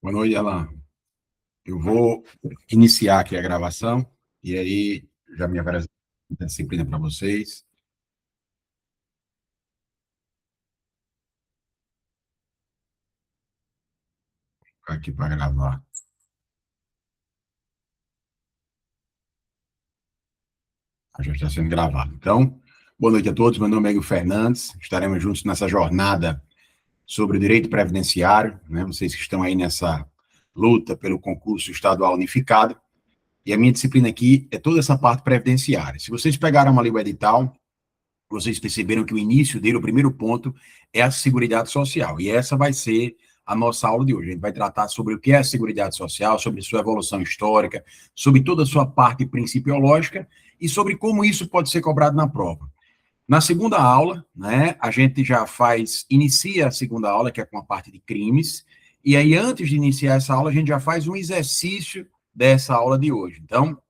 Boa noite, Alan. Eu vou iniciar aqui a gravação e aí já me apresento a disciplina para vocês. Aqui para gravar. Já está sendo gravado. Então, boa noite a todos. Meu nome é Hugo Fernandes. Estaremos juntos nessa jornada sobre o direito previdenciário, né? Vocês que estão aí nessa luta pelo concurso estadual unificado. E a minha disciplina aqui é toda essa parte previdenciária. Se vocês pegaram ali o edital, vocês perceberam que o início dele, o primeiro ponto, é a Seguridade Social. E essa vai ser a nossa aula de hoje. A gente vai tratar sobre o que é a Seguridade Social, sobre sua evolução histórica, sobre toda a sua parte principiológica e sobre como isso pode ser cobrado na prova. Na segunda aula, né, a gente já inicia a segunda aula, que é com a parte de crimes, e aí antes de iniciar essa aula, a gente já faz um exercício dessa aula de hoje. Então,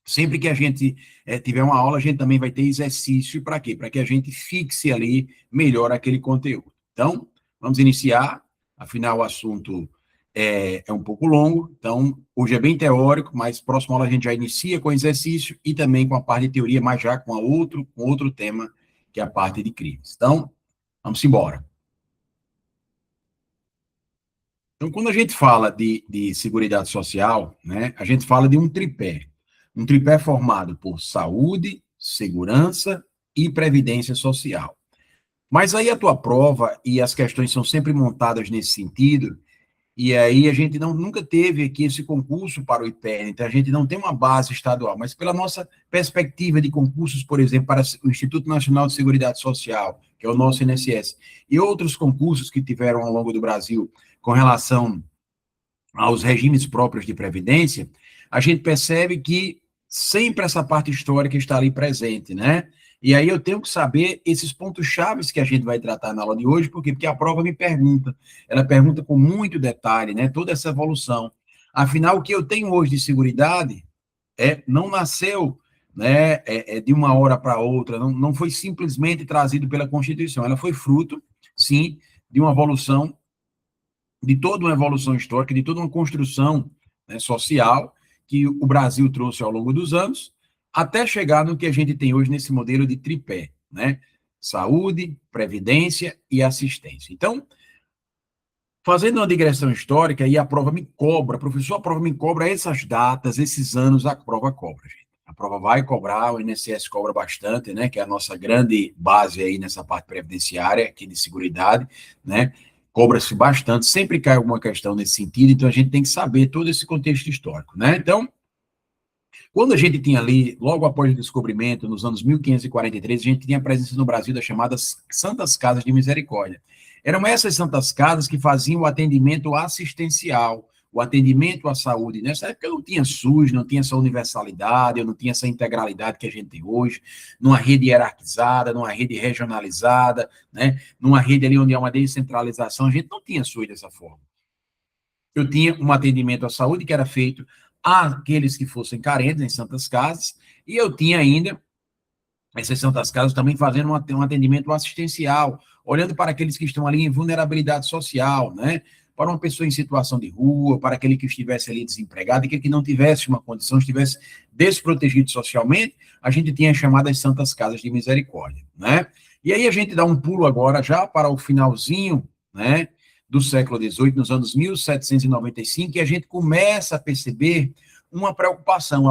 sempre que a gente tiver uma aula, a gente também vai ter exercício para quê? Para que a gente fixe ali melhor aquele conteúdo. Então, vamos iniciar. Afinal, o assunto é um pouco longo. Então, hoje é bem teórico, mas próxima aula a gente já inicia com exercício e também com a parte de teoria, mas já com outro tema, que é a parte de crimes. Então, vamos embora. Então, quando a gente fala de Seguridade Social, né, a gente fala de um tripé formado por saúde, segurança e previdência social. Mas aí a tua prova e as questões são sempre montadas nesse sentido, e aí a gente nunca teve aqui esse concurso para o IPER, então a gente não tem uma base estadual, mas pela nossa perspectiva de concursos, por exemplo, para o Instituto Nacional de Seguridade Social, que é o nosso INSS, e outros concursos que tiveram ao longo do Brasil com relação aos regimes próprios de previdência, a gente percebe que sempre essa parte histórica está ali presente, né? E aí eu tenho que saber esses pontos chaves que a gente vai tratar na aula de hoje, porque a prova me pergunta, ela pergunta com muito detalhe, né? Toda essa evolução. Afinal, o que eu tenho hoje de seguridade não nasceu, né, de uma hora para outra, não foi simplesmente trazido pela Constituição, ela foi fruto, sim, de uma evolução, de toda uma evolução histórica, de toda uma construção, né, social que o Brasil trouxe ao longo dos anos, até chegar no que a gente tem hoje nesse modelo de tripé, né? Saúde, previdência e assistência. Então, fazendo uma digressão histórica, e a prova me cobra, professor, a prova me cobra essas datas, esses anos, a prova cobra, gente. A prova vai cobrar, o INSS cobra bastante, né, que é a nossa grande base aí nessa parte previdenciária, aqui de seguridade, né, cobra-se bastante, sempre cai alguma questão nesse sentido, então a gente tem que saber todo esse contexto histórico, né? Então, quando a gente tinha ali, logo após o descobrimento, nos anos 1543, a gente tinha a presença no Brasil das chamadas Santas Casas de Misericórdia. Eram essas Santas Casas que faziam o atendimento assistencial, o atendimento à saúde. Nessa época não tinha SUS, não tinha essa universalidade, não tinha essa integralidade que a gente tem hoje, numa rede hierarquizada, numa rede regionalizada, né? Numa rede ali onde há uma descentralização, a gente não tinha SUS dessa forma. Eu tinha um atendimento à saúde que era feito àqueles que fossem carentes em santas casas, e eu tinha ainda essas santas casas também fazendo um atendimento assistencial, olhando para aqueles que estão ali em vulnerabilidade social, né? Para uma pessoa em situação de rua, para aquele que estivesse ali desempregado, e que não tivesse uma condição, estivesse desprotegido socialmente, a gente tinha as chamadas Santas Casas de Misericórdia, né? E aí a gente dá um pulo agora já para o finalzinho, né, do século XVIII, nos anos 1795, e a gente começa a perceber uma preocupação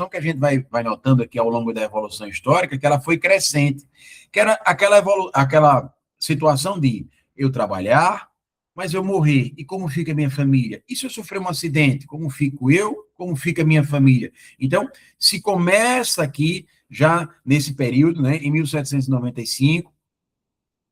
que a gente vai notando aqui ao longo da evolução histórica, que ela foi crescente, que era aquela situação de eu trabalhar, mas eu morrer, e como fica a minha família? E se eu sofrer um acidente, como fico eu? Como fica a minha família? Então, se começa aqui, já nesse período, né, em 1795,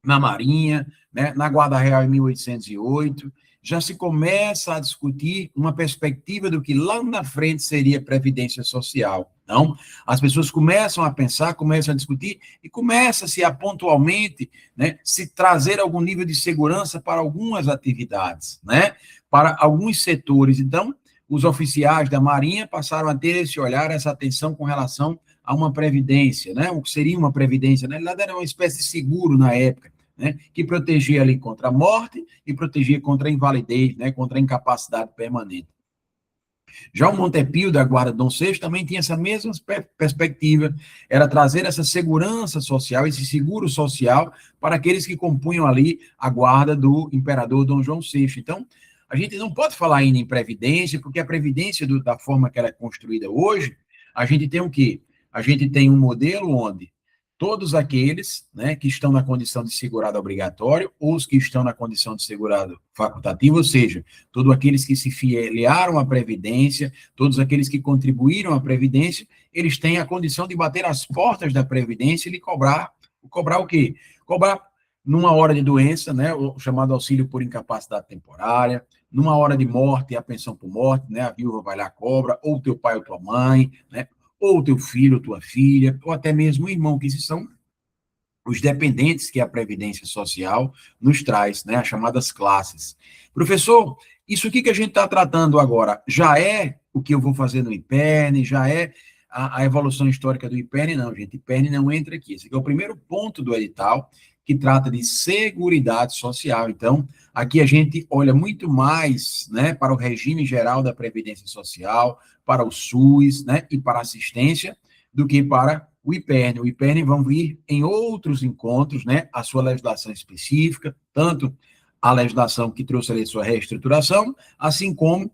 na Marinha, né, na Guarda Real em 1808, já se começa a discutir uma perspectiva do que lá na frente seria previdência social. Então, as pessoas começam a pensar, começam a discutir e começa-se a pontualmente, né, se trazer algum nível de segurança para algumas atividades, né, para alguns setores. Então, os oficiais da Marinha passaram a ter esse olhar, essa atenção com relação a uma previdência, né, o que seria uma previdência, né, era uma espécie de seguro na época, né, que protegia ali contra a morte e protegia contra a invalidez, né, contra a incapacidade permanente. Já o Montepio, da Guarda de Dom VI, também tinha essa mesma perspectiva, era trazer essa segurança social, esse seguro social para aqueles que compunham ali a guarda do imperador Dom João VI. Então, a gente não pode falar ainda em previdência, porque a previdência, da forma que ela é construída hoje, a gente tem o quê? A gente tem um modelo onde todos aqueles, né, que estão na condição de segurado obrigatório ou os que estão na condição de segurado facultativo, ou seja, todos aqueles que se filiaram à Previdência, todos aqueles que contribuíram à Previdência, eles têm a condição de bater as portas da Previdência e lhe cobrar o quê? Cobrar numa hora de doença, né, o chamado auxílio por incapacidade temporária, numa hora de morte, a pensão por morte, né, a viúva vai lá, cobra, ou teu pai ou tua mãe, né, ou teu filho ou tua filha, ou até mesmo o irmão, que esses são os dependentes que a Previdência Social nos traz, né, as chamadas classes. Professor, isso aqui que a gente está tratando agora já é o que eu vou fazer no IPERN, já é a evolução histórica do IPERN? Não, gente, IPERN não entra aqui. Esse aqui é o primeiro ponto do edital, que trata de Seguridade Social. Então, aqui a gente olha muito mais, né, para o regime geral da Previdência Social, para o SUS, né, e para a assistência, do que para o IPERN. O IPERN vão vir em outros encontros, né, a sua legislação específica, tanto a legislação que trouxe ali sua reestruturação, assim como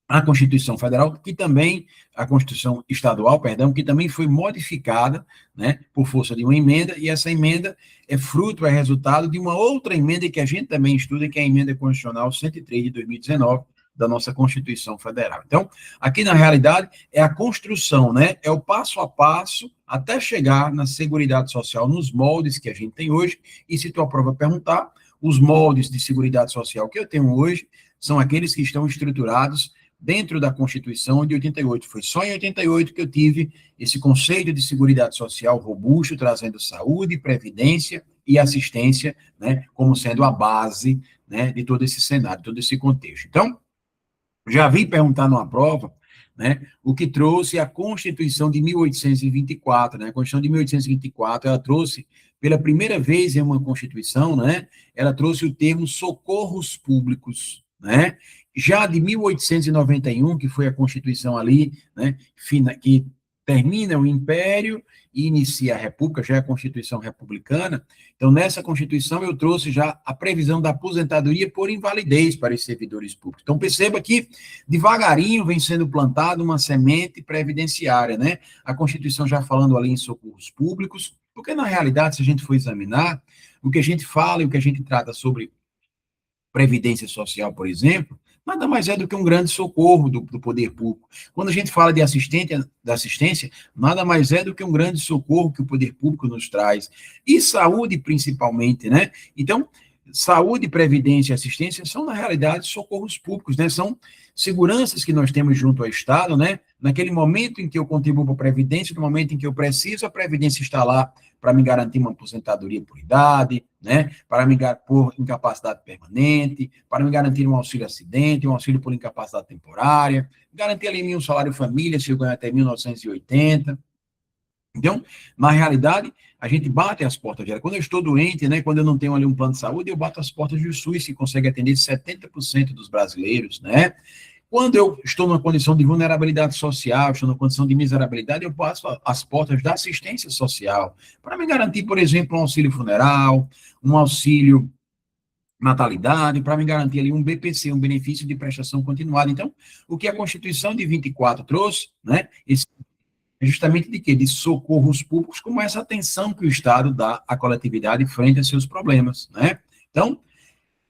a Constituição Federal, que também, a Constituição Estadual, perdão, que também foi modificada, né, por força de uma emenda, e essa emenda é fruto, é resultado de uma outra emenda que a gente também estuda, que é a Emenda Constitucional 103 de 2019, da nossa Constituição Federal. Então, aqui na realidade, é a construção, né, é o passo a passo até chegar na Seguridade Social, nos moldes que a gente tem hoje, e se tua prova perguntar, os moldes de Seguridade Social que eu tenho hoje são aqueles que estão estruturados dentro da Constituição de 88. Foi só em 88 que eu tive esse conceito de Seguridade Social robusto, trazendo saúde, previdência e assistência, né, como sendo a base, né, de todo esse cenário, todo esse contexto. Então, já vim perguntar numa prova, né, o que trouxe a Constituição de 1824, né, a Constituição de 1824, ela trouxe, pela primeira vez em uma Constituição, né, ela trouxe o termo socorros públicos, né, já de 1891, que foi a Constituição ali, né, que termina o Império e inicia a República, já é a Constituição republicana. Então, nessa Constituição, eu trouxe já a previsão da aposentadoria por invalidez para os servidores públicos. Então, perceba que, devagarinho, vem sendo plantada uma semente previdenciária, né? A Constituição já falando ali em socorros públicos, porque, na realidade, se a gente for examinar, o que a gente fala e o que a gente trata sobre previdência social, por exemplo, nada mais é do que um grande socorro do poder público. Quando a gente fala de assistência, nada mais é do que um grande socorro que o poder público nos traz. E saúde, principalmente, né? Então, saúde, previdência e assistência são, na realidade, socorros públicos, né? São seguranças que nós temos junto ao Estado, né? Naquele momento em que eu contribuo para a Previdência, no momento em que eu preciso, a Previdência está lá para me garantir uma aposentadoria por idade, né? Para me por incapacidade permanente, para me garantir um auxílio acidente, um auxílio por incapacidade temporária, garantir ali um salário família, se eu ganho até 1980. Então, na realidade, a gente bate as portas dela. Quando eu estou doente, né, quando eu não tenho ali um plano de saúde, eu bato as portas do SUS, que consegue atender 70% dos brasileiros, né? Quando eu estou numa condição de vulnerabilidade social, estou numa condição de miserabilidade, eu passo as portas da assistência social, para me garantir, por exemplo, um auxílio funeral, um auxílio natalidade, para me garantir ali um BPC, um benefício de prestação continuada. Então, o que a Constituição de 24 trouxe, né, esse justamente de quê? De socorros públicos, como essa atenção que o Estado dá à coletividade frente a seus problemas, né? Então,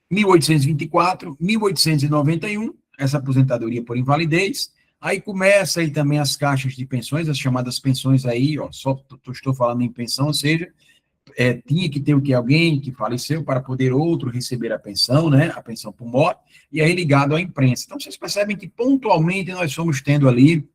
1824, 1891, essa aposentadoria por invalidez, aí começa aí também as caixas de pensões, as chamadas pensões aí, ó, só estou falando em pensão, ou seja, tinha que ter o que alguém que faleceu para poder outro receber a pensão, né, a pensão por morte, e aí ligado à imprensa. Então, vocês percebem que pontualmente nós fomos tendo ali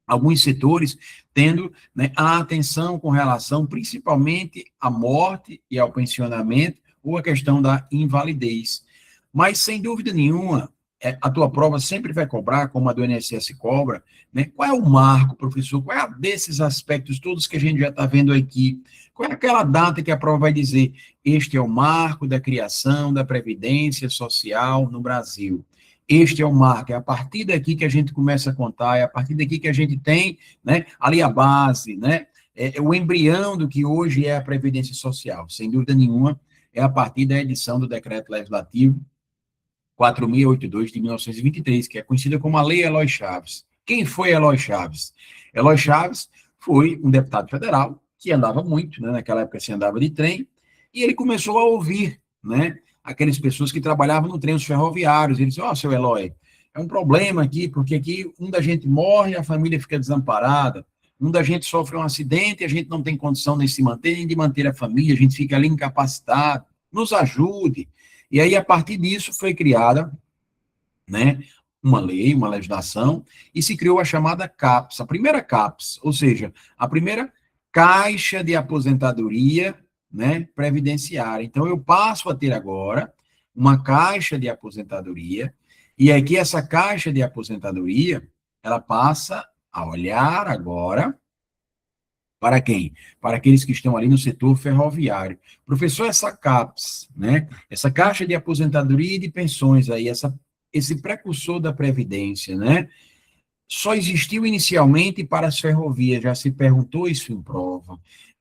alguns setores tendo, né, a atenção com relação principalmente à morte e ao pensionamento ou a questão da invalidez. Mas, sem dúvida nenhuma, a tua prova sempre vai cobrar, como a do INSS cobra, né? Qual é o marco, professor? Qual é desses aspectos todos que a gente já está vendo aqui? Qual é aquela data que a prova vai dizer, este é o marco da criação da Previdência Social no Brasil? Este é o marco, é a partir daqui que a gente começa a contar, é a partir daqui que a gente tem, né, ali a base, né, é o embrião do que hoje é a Previdência Social, sem dúvida nenhuma, é a partir da edição do Decreto Legislativo 4.082 de 1923, que é conhecida como a Lei Eloy Chaves. Quem foi Eloy Chaves? Eloy Chaves foi um deputado federal que andava muito, né, naquela época se andava de trem, e ele começou a ouvir, né, aquelas pessoas que trabalhavam no trem, os ferroviários. Ele disse, ó, seu Eloy, é um problema aqui, porque aqui um da gente morre, a família fica desamparada, um da gente sofre um acidente, a gente não tem condição nem de se manter, nem de manter a família, a gente fica ali incapacitado, nos ajude. E aí, a partir disso, foi criada, né, uma lei, uma legislação, e se criou a chamada CAPS, a primeira CAPS, ou seja, a primeira caixa de aposentadoria, né, previdenciária. Então, eu passo a ter agora uma caixa de aposentadoria, e aqui essa caixa de aposentadoria, ela passa a olhar agora para quem? Para aqueles que estão ali no setor ferroviário. Professor, essa CAPS, né? Essa Caixa de Aposentadoria e de Pensões aí, esse precursor da Previdência, né? Só existiu inicialmente para as ferrovias, já se perguntou isso em prova.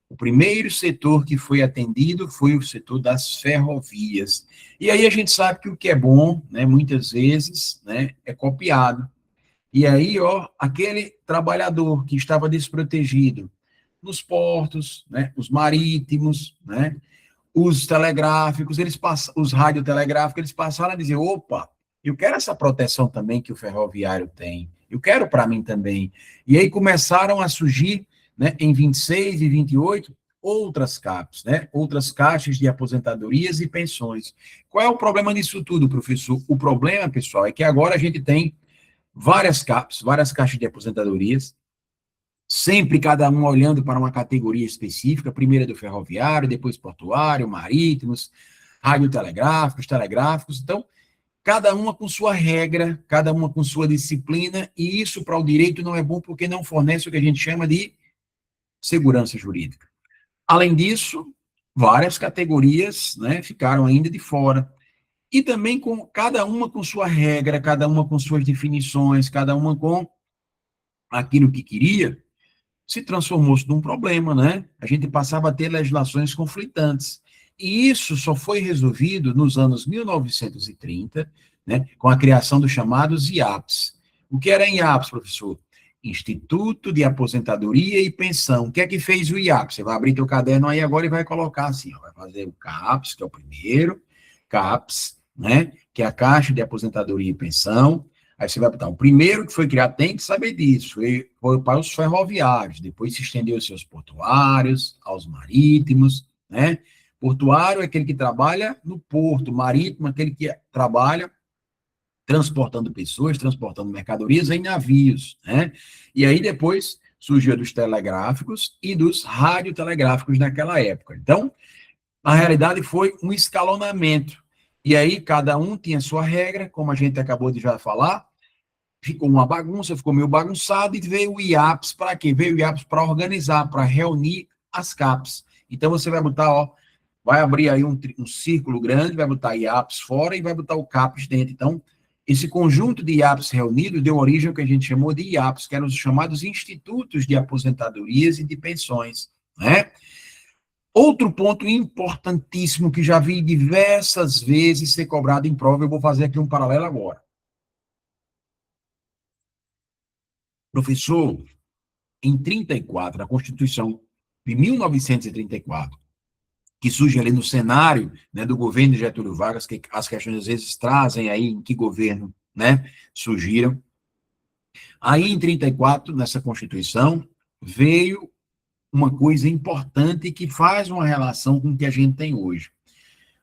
O primeiro setor que foi atendido foi o setor das ferrovias. E aí a gente sabe que o que é bom, né, muitas vezes, né, é copiado. E aí, ó, aquele trabalhador que estava desprotegido, nos portos, né, os marítimos, né, os telegráficos, os radiotelegráficos, eles passaram a dizer, opa, eu quero essa proteção também que o ferroviário tem, eu quero para mim também. E aí começaram a surgir, né, em 26 e 28, outras CAPs, né, outras caixas de aposentadorias e pensões. Qual é o problema disso tudo, professor? O problema, pessoal, é que agora a gente tem várias CAPs, várias caixas de aposentadorias, sempre cada um olhando para uma categoria específica, primeiro do ferroviário, depois portuário, marítimos, radiotelegráficos, telegráficos. Então, cada uma com sua regra, cada uma com sua disciplina, e isso para o direito não é bom porque não fornece o que a gente chama de segurança jurídica. Além disso, várias categorias, né, ficaram ainda de fora. E também com cada uma com sua regra, cada uma com suas definições, cada uma com aquilo que queria, se transformou-se num problema, né? A gente passava a ter legislações conflitantes. E isso só foi resolvido nos anos 1930, né, com a criação dos chamados IAPs. O que era IAPs, professor? Instituto de Aposentadoria e Pensão. O que é que fez o IAPs? Você vai abrir teu caderno aí agora e vai colocar assim, ó, vai fazer o CAPS, que é o primeiro, CAPS, né, que é a Caixa de Aposentadoria e Pensão. Aí você vai botar, o primeiro que foi criado tem que saber disso, foi para os ferroviários, depois se estendeu-se aos portuários, aos marítimos, né? Portuário é aquele que trabalha no porto, marítimo é aquele que trabalha transportando pessoas, transportando mercadorias em navios, né? E aí depois surgiu dos telegráficos e dos radiotelegráficos naquela época. Então, na realidade foi um escalonamento. E aí cada um tinha sua regra, como a gente acabou de já falar, ficou uma bagunça, ficou meio bagunçado, e veio o IAPS para quê? Veio o IAPS para organizar, para reunir as CAPs. Então você vai botar, ó, vai abrir aí um círculo grande, vai botar IAPS fora e vai botar o CAPS dentro. Então, esse conjunto de IAPS reunidos deu origem ao que a gente chamou de IAPS, que eram os chamados institutos de aposentadorias e de pensões, né? Outro ponto importantíssimo que já vi diversas vezes ser cobrado em prova, eu vou fazer aqui um paralelo agora. Professor, em 34, a Constituição de 1934, que surge ali no cenário, né, do governo de Getúlio Vargas, que as questões às vezes trazem aí em que governo, né, surgiram. Aí em 34, nessa Constituição, veio uma coisa importante que faz uma relação com o que a gente tem hoje.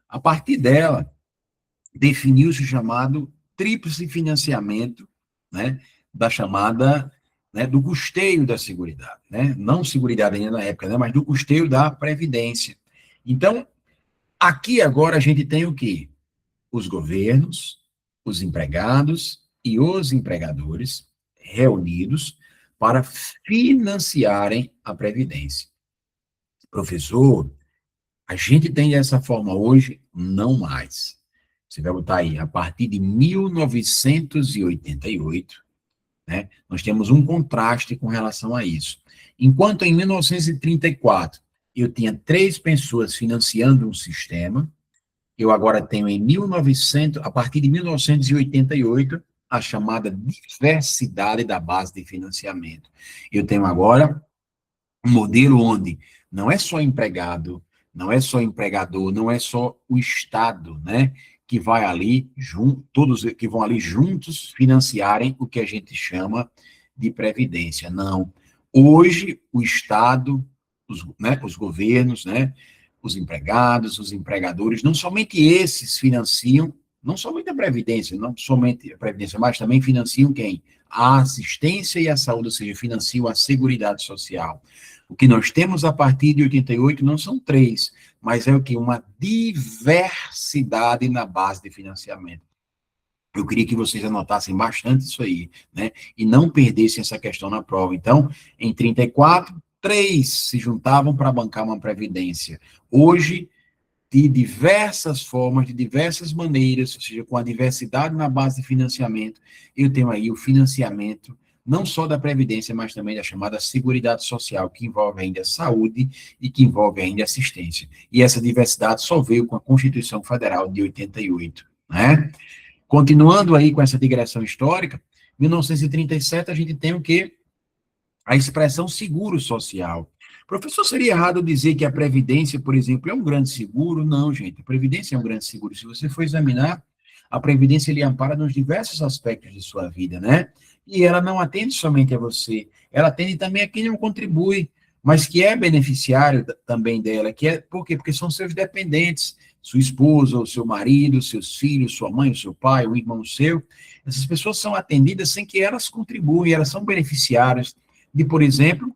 A partir dela, definiu-se o chamado tríplice financiamento, né, da chamada, né, do custeio da Seguridade, né, não Seguridade ainda na época, né, mas do custeio da Previdência. Então, aqui agora a gente tem o quê? Os governos, os empregados e os empregadores reunidos para financiarem a Previdência. Professor, a gente tem dessa forma hoje? Não mais. Você vai botar aí, a partir de 1988, né, nós temos um contraste com relação a isso. Enquanto em 1934 eu tinha 3 pessoas financiando um sistema, eu agora tenho em 1900, a partir de 1988, a chamada diversidade da base de financiamento. Eu tenho agora um modelo onde não é só empregado, não é só empregador, não é só o Estado, né, que vai ali, todos que vão ali juntos financiarem o que a gente chama de previdência. Não. Hoje, o Estado, os governos, né, os empregados, os empregadores, não somente esses financiam, não somente a Previdência, não somente a Previdência, mas também financiam quem? A assistência e a saúde, ou seja, financiam a Seguridade Social. O que nós temos a partir de 88 não são 3, mas é o que? Uma diversidade na base de financiamento. Eu queria que vocês anotassem bastante isso aí, né? E não perdessem essa questão na prova. Então, em 34, 3 se juntavam para bancar uma previdência. Hoje, de diversas formas, de diversas maneiras, ou seja, com a diversidade na base de financiamento, eu tenho aí o financiamento não só da Previdência, mas também da chamada Seguridade Social, que envolve ainda saúde e que envolve ainda assistência. E essa diversidade só veio com a Constituição Federal de 88, né? Continuando aí com essa digressão histórica, 1937 a gente tem o quê? A expressão seguro social. Professor, seria errado dizer que a Previdência, por exemplo, é um grande seguro? Não, gente, a Previdência é um grande seguro. Se você for examinar, a Previdência lhe ampara nos diversos aspectos de sua vida, né? E ela não atende somente a você, ela atende também a quem não contribui, mas que é beneficiário também dela, que é, por quê? Porque são seus dependentes, sua esposa, o seu marido, seus filhos, sua mãe, o seu pai, o irmão seu. Essas pessoas são atendidas sem que elas contribuem, elas são beneficiárias de, por exemplo,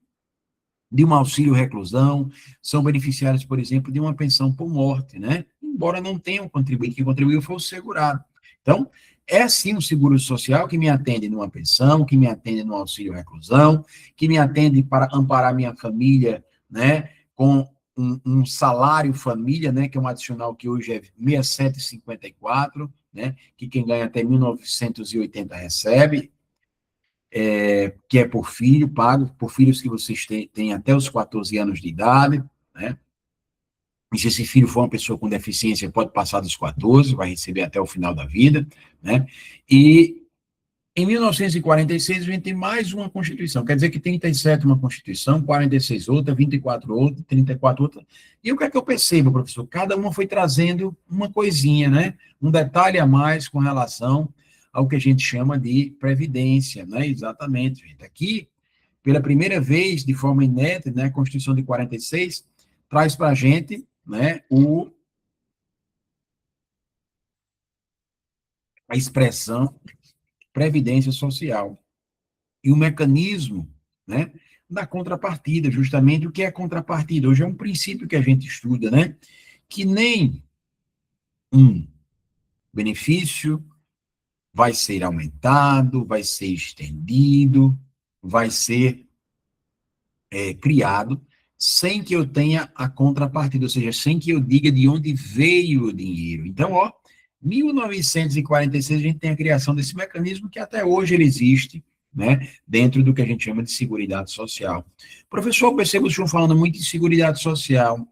de um auxílio reclusão, são beneficiários, por exemplo, de uma pensão por morte, né? Embora não tenham contribuído, quem contribuiu foi o segurado. Então, é sim um seguro social que me atende numa pensão, que me atende no auxílio reclusão, que me atende para amparar minha família, né, com um salário família, né, que é um adicional que hoje é 67,54, né, que quem ganha até 1980 recebe, que é por filho, pago por filhos que vocês têm até os 14 anos de idade, né? E se esse filho for uma pessoa com deficiência, pode passar dos 14, vai receber até o final da vida, né? E em 1946 a gente tem mais uma Constituição, quer dizer que 37 uma Constituição, 46 outra, 24 outra, 34 outra. E o que é que eu percebo, professor? Cada uma foi trazendo uma coisinha, né? Um detalhe a mais com relação ao que a gente chama de previdência, né? Exatamente, gente. Aqui, pela primeira vez, de forma inédita, né, a Constituição de 46 traz para a gente, né, a expressão previdência social e o mecanismo, né, da contrapartida, justamente o que é contrapartida. Hoje é um princípio que a gente estuda, né, que nem um benefício vai ser aumentado, vai ser estendido, vai ser criado sem que eu tenha a contrapartida, ou seja, sem que eu diga de onde veio o dinheiro. Então, 1946 a gente tem a criação desse mecanismo que até hoje ele existe, né, dentro do que a gente chama de Seguridade Social. Professor, eu percebo o senhor falando muito em Seguridade Social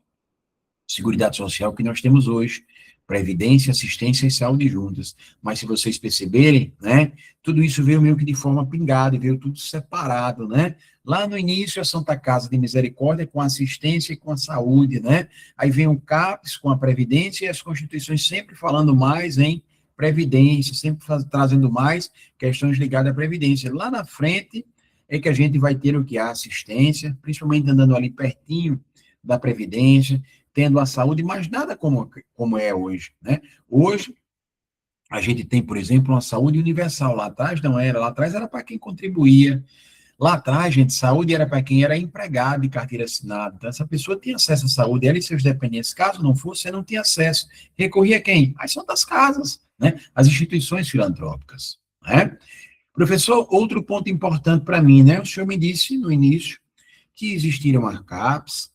que nós temos hoje, Previdência, Assistência e Saúde juntas. Mas se vocês perceberem, né, tudo isso veio meio que de forma pingada, veio tudo separado, né? Lá no início, a Santa Casa de Misericórdia com a assistência e com a saúde, né? Aí vem o CAPES com a Previdência e as Constituições sempre falando mais em Previdência, sempre trazendo mais questões ligadas à Previdência. Lá na frente é que a gente vai ter o que? A assistência, principalmente andando ali pertinho da Previdência, tendo a saúde, mas nada como é hoje, né? Hoje, a gente tem, por exemplo, uma saúde universal. Lá atrás não era, lá atrás era para quem contribuía. Lá atrás, gente, saúde era para quem era empregado de carteira assinada. Então, essa pessoa tinha acesso à saúde, ela e seus dependentes. Caso não fosse, você não tinha acesso. Recorria a quem? Às Santas Casas, né? As instituições filantrópicas, né? Professor, outro ponto importante para mim, né? O senhor me disse no início que existiram a CAPES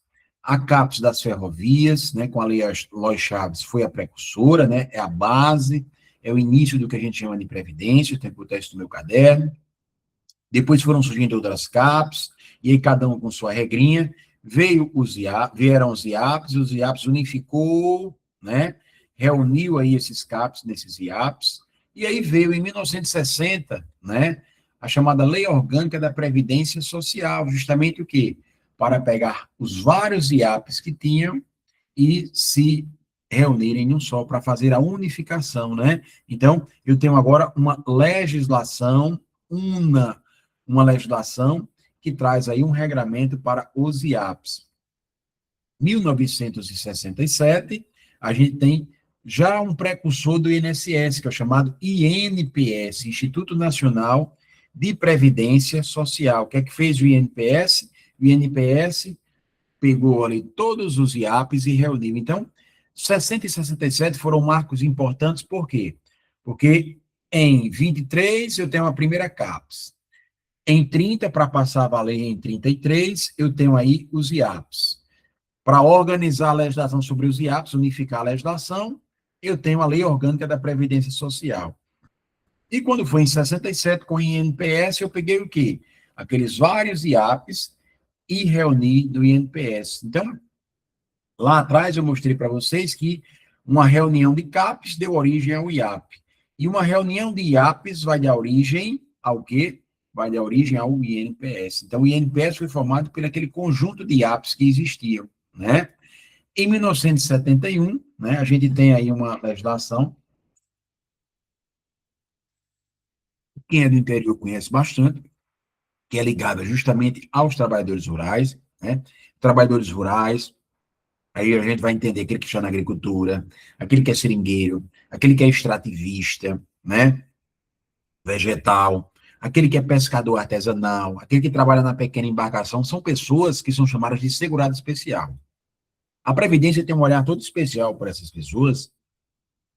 das ferrovias, né, com a Lei Lois Chaves, foi a precursora, né, é a base, é o início do que a gente chama de previdência, eu tenho que botar isso no meu caderno. Depois foram surgindo outras CAPES, e aí cada um com sua regrinha, vieram os IAPs unificou, né, reuniu aí esses CAPES nesses IAPs, e aí veio em 1960, né, a chamada Lei Orgânica da Previdência Social, justamente o quê? Para pegar os vários IAPs que tinham e se reunirem em um só para fazer a unificação, né? Então, eu tenho agora uma legislação que traz aí um regramento para os IAPs. 1967, a gente tem já um precursor do INSS, que é o chamado INPS, Instituto Nacional de Previdência Social. O que é que fez o INPS? O INPS pegou ali todos os IAPs e reuniu. Então, 60 e 67 foram marcos importantes, por quê? Porque em 23 eu tenho a primeira CAPES. Em 30, para passar a valer em 33, eu tenho aí os IAPs. Para organizar a legislação sobre os IAPs, unificar a legislação, eu tenho a Lei Orgânica da Previdência Social. E quando foi em 67, com o INPS, eu peguei o quê? Aqueles vários IAPs e reuni do INPS. Então, lá atrás eu mostrei para vocês que uma reunião de CAPES deu origem ao IAP. E uma reunião de IAPs vai dar origem ao quê? Vai dar origem ao INPS. Então, o INPS foi formado por aquele conjunto de IAPs que existiam, né? Em 1971, né, a gente tem aí uma legislação, quem é do interior conhece bastante, que é ligada justamente aos trabalhadores rurais, né? Trabalhadores rurais, aí a gente vai entender aquele que está na agricultura, aquele que é seringueiro, aquele que é extrativista, né? Vegetal, aquele que é pescador artesanal, aquele que trabalha na pequena embarcação, são pessoas que são chamadas de segurado especial. A Previdência tem um olhar todo especial para essas pessoas.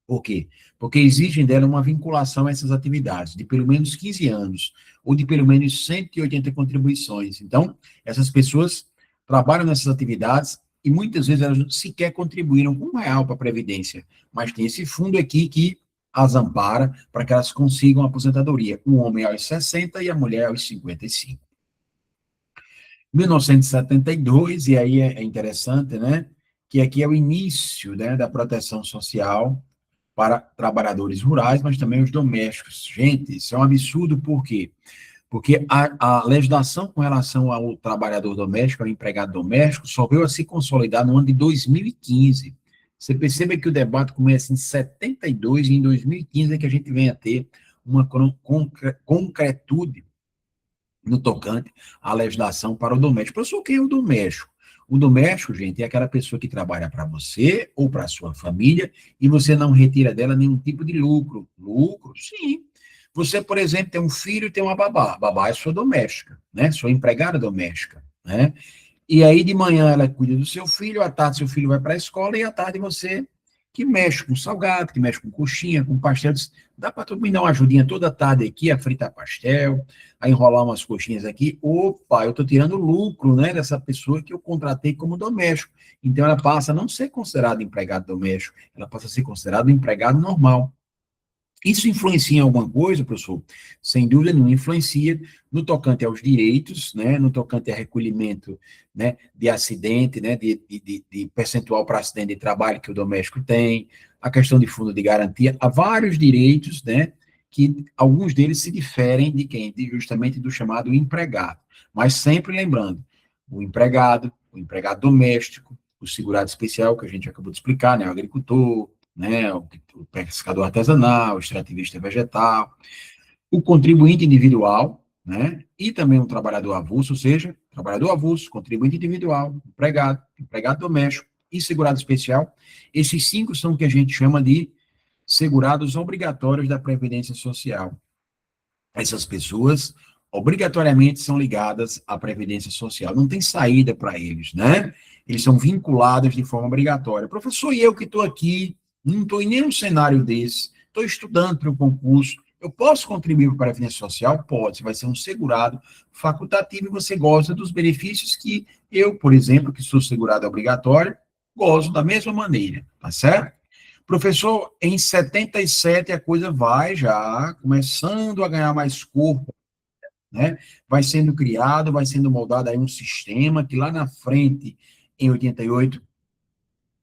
Por quê? Porque exigem dela uma vinculação a essas atividades, de pelo menos 15 anos, ou de pelo menos 180 contribuições. Então, essas pessoas trabalham nessas atividades e muitas vezes elas sequer contribuíram com R$ 1 para a Previdência, mas tem esse fundo aqui que as ampara para que elas consigam a aposentadoria, o homem aos 60 e a mulher aos 55. 1972, e aí é interessante, né, que aqui é o início, né, da proteção social para trabalhadores rurais, mas também os domésticos. Gente, isso é um absurdo, por quê? Porque a legislação com relação ao trabalhador doméstico, ao empregado doméstico, só veio a se consolidar no ano de 2015. Você percebe que o debate começa em 72 e em 2015 é que a gente vem a ter uma concretude no tocante à legislação para o doméstico. Professor, quem é o doméstico? O doméstico, gente, é aquela pessoa que trabalha para você ou para a sua família e você não retira dela nenhum tipo de lucro. Lucro, sim. Você, por exemplo, tem um filho e tem uma babá. A babá é sua doméstica, né? Sua empregada doméstica, né? E aí de manhã ela cuida do seu filho, à tarde seu filho vai para a escola e à tarde você que mexe com salgado, que mexe com coxinha, com pastel. Dá para tu me dar uma ajudinha toda tarde aqui a fritar pastel, a enrolar umas coxinhas aqui. Opa, eu estou tirando lucro, né, dessa pessoa que eu contratei como doméstico. Então ela passa a não ser considerada empregado doméstico, ela passa a ser considerada um empregado normal. Isso influencia em alguma coisa, professor? Sem dúvida nenhuma, influencia no tocante aos direitos, né, no tocante a recolhimento, né, de acidente, né, de percentual para acidente de trabalho que o doméstico tem, a questão de fundo de garantia, há vários direitos, né, que alguns deles se diferem de quem? Justamente do chamado empregado. Mas sempre lembrando, o empregado doméstico, o segurado especial, que a gente acabou de explicar, né, o agricultor, né, o pescador artesanal, o extrativista vegetal, o contribuinte individual, né, e também o trabalhador avulso, ou seja, trabalhador avulso, contribuinte individual, empregado, empregado doméstico e segurado especial. Esses 5 são o que a gente chama de segurados obrigatórios da Previdência Social. Essas pessoas obrigatoriamente são ligadas à Previdência Social, não tem saída para eles, né? Eles são vinculados de forma obrigatória. Professor, e eu que estou aqui, não estou em nenhum cenário desse, estou estudando para o concurso, eu posso contribuir para a Previdência Social? Pode, você vai ser um segurado facultativo e você goza dos benefícios que eu, por exemplo, que sou segurado obrigatório, gozo da mesma maneira, tá certo? Professor, em 77 a coisa vai já começando a ganhar mais corpo, né? Vai sendo criado, vai sendo moldado aí um sistema que lá na frente, em 88,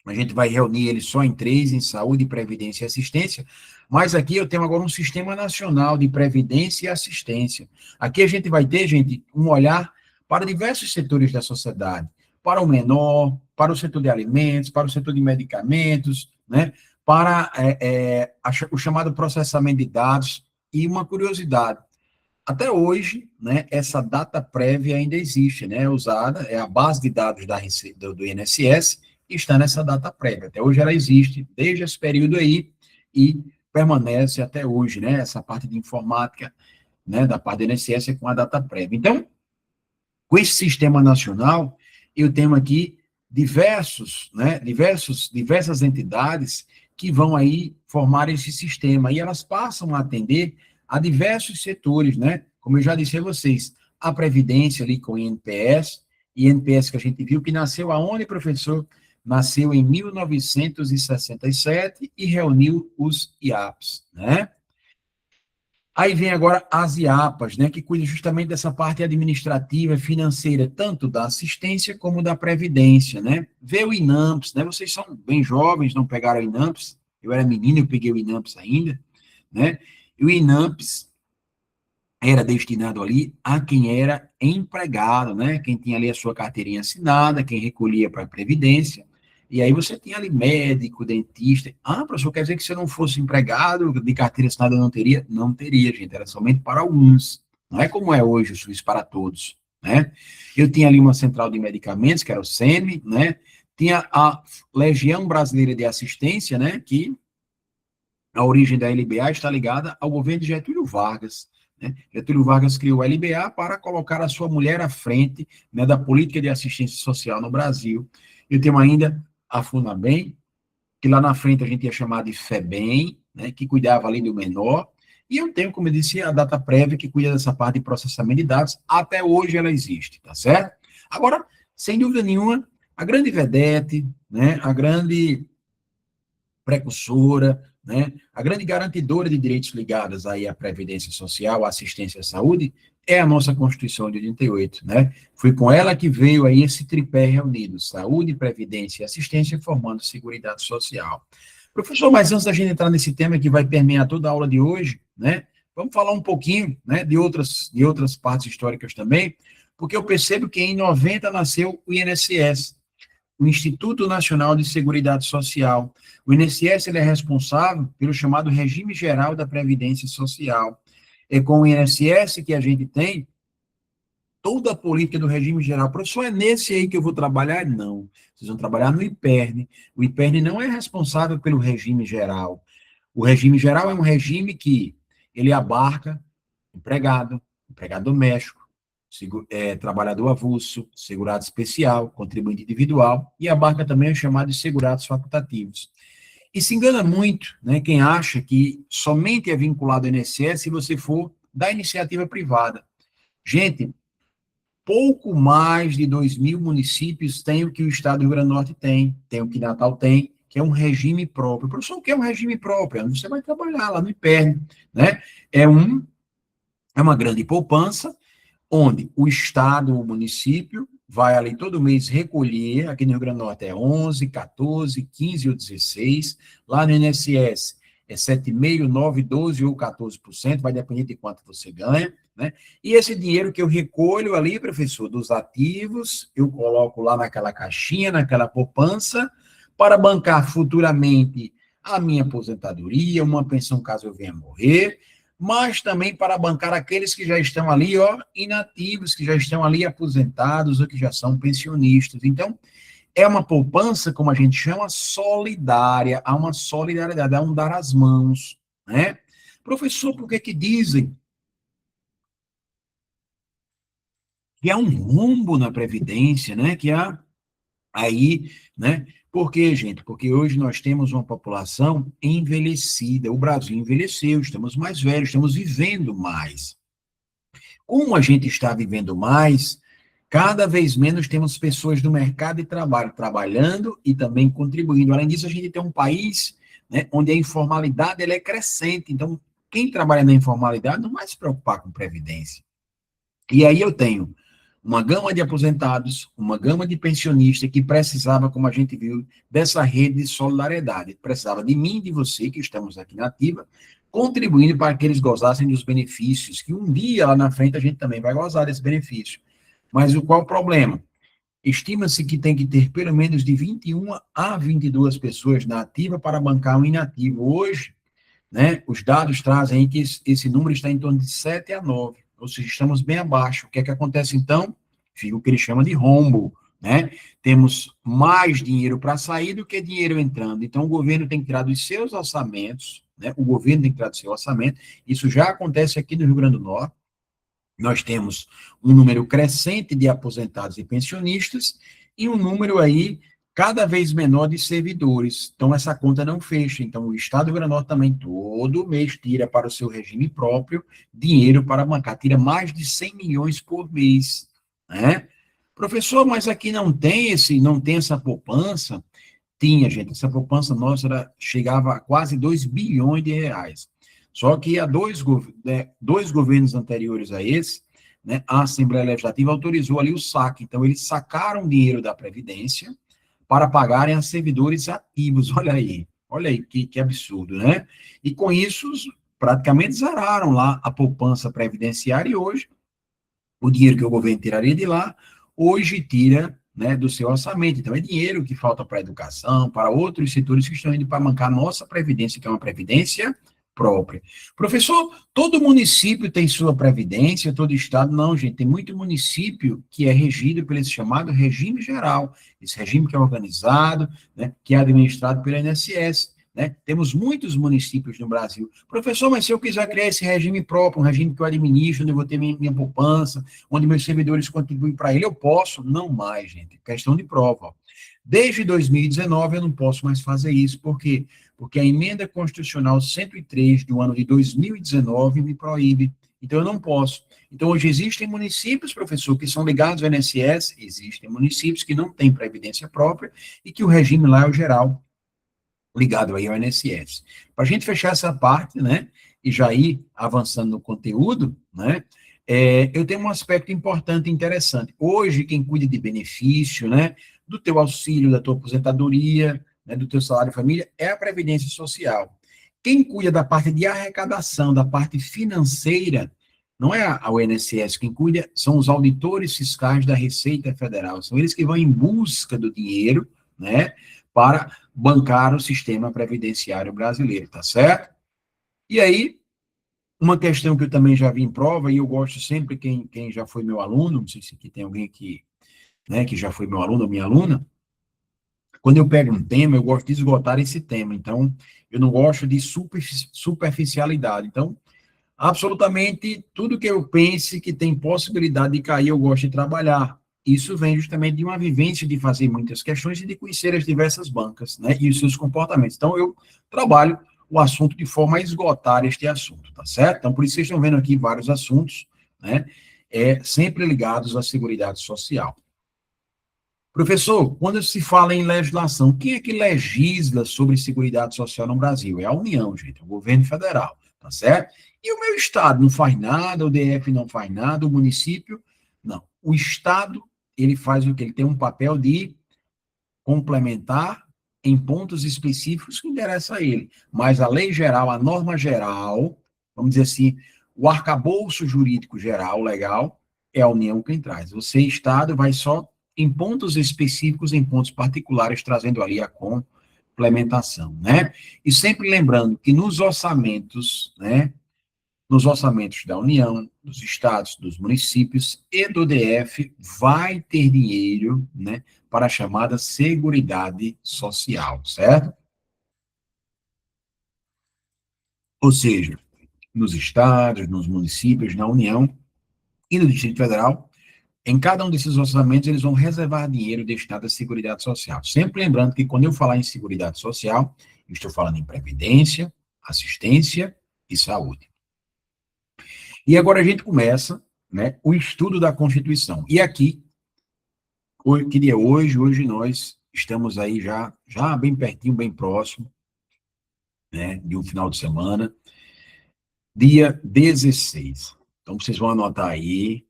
a gente vai reunir ele só em três, em saúde, previdência e assistência, mas aqui eu tenho agora um sistema nacional de previdência e assistência. Aqui a gente vai ter, gente, um olhar para diversos setores da sociedade, para o menor, para o setor de alimentos, para o setor de medicamentos, né? Para o chamado processamento de dados. E uma curiosidade, até hoje, né, essa data prévia ainda existe, né, usada, é a base de dados do INSS, e está nessa data prévia. Até hoje ela existe, desde esse período aí, e permanece até hoje, né, essa parte de informática, né, da parte do INSS é com a data prévia. Então, com esse sistema nacional, eu tenho aqui diversas entidades que vão aí formar esse sistema, e elas passam a atender a diversos setores, né? Como eu já disse a vocês, a Previdência ali com o INPS que a gente viu que nasceu aonde, professor? Nasceu em 1967 e reuniu os IAPs, né? Aí vem agora as IAPAs, né, que cuida justamente dessa parte administrativa, financeira, tanto da assistência como da previdência, né? Vê o INAMPS, né? Vocês são bem jovens, não pegaram o INAMPS. Eu era menino, eu peguei o INAMPS ainda, né? E o INAMPS era destinado ali a quem era empregado, né? Quem tinha ali a sua carteirinha assinada, quem recolhia para a previdência. E aí você tinha ali médico, dentista. Ah, professor, quer dizer que se eu não fosse empregado, de carteira assinada eu não teria? Não teria, gente, era somente para alguns. Não é como é hoje o SUS para todos, né? Eu tinha ali uma central de medicamentos, que era o SEMI, né? Tinha a Legião Brasileira de Assistência, né? Que a origem da LBA está ligada ao governo de Getúlio Vargas, né? Getúlio Vargas criou a LBA para colocar a sua mulher à frente, né, da política de assistência social no Brasil. Eu tenho ainda a FUNABEM, que lá na frente a gente ia chamar de FEBEM, né, que cuidava ali do menor, e eu tenho, como eu disse, a data prévia, que cuida dessa parte de processamento de dados, até hoje ela existe, tá certo? Agora, sem dúvida nenhuma, a grande vedete, né, a grande precursora, né, a grande garantidora de direitos ligados aí à Previdência Social, à assistência à saúde, é a nossa Constituição de 88, né? Foi com ela que veio aí esse tripé reunido, saúde, previdência e assistência, formando Seguridade Social. Professor, mas antes da gente entrar nesse tema que vai permear toda a aula de hoje, né, vamos falar um pouquinho, né, de outras partes históricas também, porque eu percebo que em 90 nasceu o INSS, o Instituto Nacional de Seguridade Social. O INSS ele é responsável pelo chamado Regime Geral da Previdência Social. É com o INSS que a gente tem toda a política do regime geral. Professor, é nesse aí que eu vou trabalhar? Não. Vocês vão trabalhar no IPERN. O IPERN não é responsável pelo regime geral. O regime geral é um regime que ele abarca empregado, empregado doméstico, trabalhador avulso, segurado especial, contribuinte individual, e abarca também os chamados segurados facultativos. E se engana muito, né, quem acha que somente é vinculado ao INSS se você for da iniciativa privada. Gente, pouco mais de 2.000 municípios têm o que o Estado do Rio Grande do Norte tem o que Natal tem, que é um regime próprio. Professor, o que é um regime próprio? Você vai trabalhar lá no IPERN, né? É uma grande poupança, onde o Estado, o município, vai ali todo mês recolher, aqui no Rio Grande do Norte é 11, 14, 15 ou 16, lá no INSS é 7,5%, 9%, 12% ou 14%, vai depender de quanto você ganha, né? E esse dinheiro que eu recolho ali, professor, dos ativos, eu coloco lá naquela caixinha, naquela poupança, para bancar futuramente a minha aposentadoria, uma pensão caso eu venha morrer, mas também para bancar aqueles que já estão ali, ó, inativos, que já estão ali aposentados ou que já são pensionistas. Então, é uma poupança, como a gente chama, solidária, há uma solidariedade, há um dar as mãos, né? Professor, por que que dizem que há um rombo na Previdência, né? Que há aí, né, Por quê, gente? Porque hoje nós temos uma população envelhecida. O Brasil envelheceu, estamos mais velhos, estamos vivendo mais. Como a gente está vivendo mais, cada vez menos temos pessoas do mercado de trabalho trabalhando e também contribuindo. Além disso, a gente tem um país, né, onde a informalidade ela é crescente. Então, quem trabalha na informalidade não vai se preocupar com previdência. E aí eu tenho uma gama de aposentados, uma gama de pensionistas que precisava, como a gente viu, dessa rede de solidariedade. Precisava de mim e de você, que estamos aqui na ativa, contribuindo para que eles gozassem dos benefícios, que um dia lá na frente a gente também vai gozar desse benefício. Mas qual o problema? Estima-se que tem que ter pelo menos de 21 a 22 pessoas na ativa para bancar um inativo. Hoje, né, os dados trazem que esse número está em torno de 7 a 9, ou seja, estamos bem abaixo. O que é que acontece então? Fica o que ele chama de rombo, né? Temos mais dinheiro para sair do que dinheiro entrando. Então, o governo tem que tirar dos seus orçamentos, né? O governo tem que tirar do seu orçamento. Isso já acontece aqui no Rio Grande do Norte. Nós temos um número crescente de aposentados e pensionistas e um número aí cada vez menor de servidores. Então, essa conta não fecha. Então, o Estado do Rio Grande do Norte também todo mês tira para o seu regime próprio dinheiro para bancar. Tira mais de 100 milhões por mês, né? Professor, mas aqui não tem essa poupança? Tinha, gente, essa poupança nossa chegava a quase 2 bilhões de reais. Só que há dois governos anteriores a esse, né, a Assembleia Legislativa autorizou ali o saque. Então, eles sacaram dinheiro da Previdência para pagarem a servidores ativos. Olha aí que absurdo, né? E com isso, praticamente zeraram lá a poupança previdenciária e hoje o dinheiro que o governo tiraria de lá, hoje tira, né, do seu orçamento. Então, é dinheiro que falta para a educação, para outros setores que estão indo para bancar a nossa previdência, que é uma previdência própria. Professor, todo município tem sua previdência, todo estado não, gente. Tem muito município que é regido pelo esse chamado regime geral, esse regime que é organizado, né, que é administrado pelo INSS. Né? Temos muitos municípios no Brasil. Professor, mas se eu quiser criar esse regime próprio, um regime que eu administro, onde eu vou ter minha poupança, onde meus servidores contribuem para ele, eu posso? Não mais, gente. Questão de prova. Ó. Desde 2019 eu não posso mais fazer isso. Por quê? Porque a emenda constitucional 103 do ano de 2019 me proíbe. Então eu não posso. Então hoje existem municípios, professor, que são ligados ao INSS, existem municípios que não têm previdência própria e que o regime lá é o geral, ligado aí ao INSS. Para a gente fechar essa parte, né, e já ir avançando no conteúdo, né, eu tenho um aspecto importante e interessante. Hoje, quem cuida de benefício, né, do teu auxílio, da tua aposentadoria, né, do teu salário de família, é a Previdência Social. Quem cuida da parte de arrecadação, da parte financeira, não é o INSS, quem cuida são os auditores fiscais da Receita Federal, são eles que vão em busca do dinheiro, né, para bancar o sistema previdenciário brasileiro, tá certo? E aí, uma questão que eu também já vi em prova, e eu gosto sempre, quem já foi meu aluno, não sei se aqui tem alguém que, né, que já foi meu aluno ou minha aluna, quando eu pego um tema, eu gosto de esgotar esse tema, então, eu não gosto de superficialidade, então, absolutamente tudo que eu pense que tem possibilidade de cair, eu gosto de trabalhar. Isso vem justamente de uma vivência de fazer muitas questões e de conhecer as diversas bancas, né, e os seus comportamentos. Então, eu trabalho o assunto de forma a esgotar este assunto, tá certo? Então, por isso vocês estão vendo aqui vários assuntos, né, sempre ligados à Seguridade Social. Professor, quando se fala em legislação, quem é que legisla sobre Seguridade Social no Brasil? É a União, gente, é o governo federal, tá certo? E o meu estado não faz nada, o DF não faz nada, o município, não. O estado, ele faz o que? Ele tem um papel de complementar em pontos específicos que interessa a ele. Mas a lei geral, a norma geral, vamos dizer assim, o arcabouço jurídico geral, legal, é a União quem traz. Você, Estado, vai só em pontos específicos, em pontos particulares, trazendo ali a complementação, né? E sempre lembrando que nos orçamentos, né, nos orçamentos da União, dos estados, dos municípios e do DF, vai ter dinheiro, né, para a chamada Seguridade Social, certo? Ou seja, nos estados, nos municípios, na União e no Distrito Federal, em cada um desses orçamentos, eles vão reservar dinheiro destinado à Seguridade Social. Sempre lembrando que quando eu falar em Seguridade Social, eu estou falando em Previdência, Assistência e Saúde. E agora a gente começa, né, o estudo da Constituição. E aqui, que dia é hoje? Hoje nós estamos aí já bem pertinho, bem próximo, né, de um final de semana, dia 16. Então, vocês vão anotar aí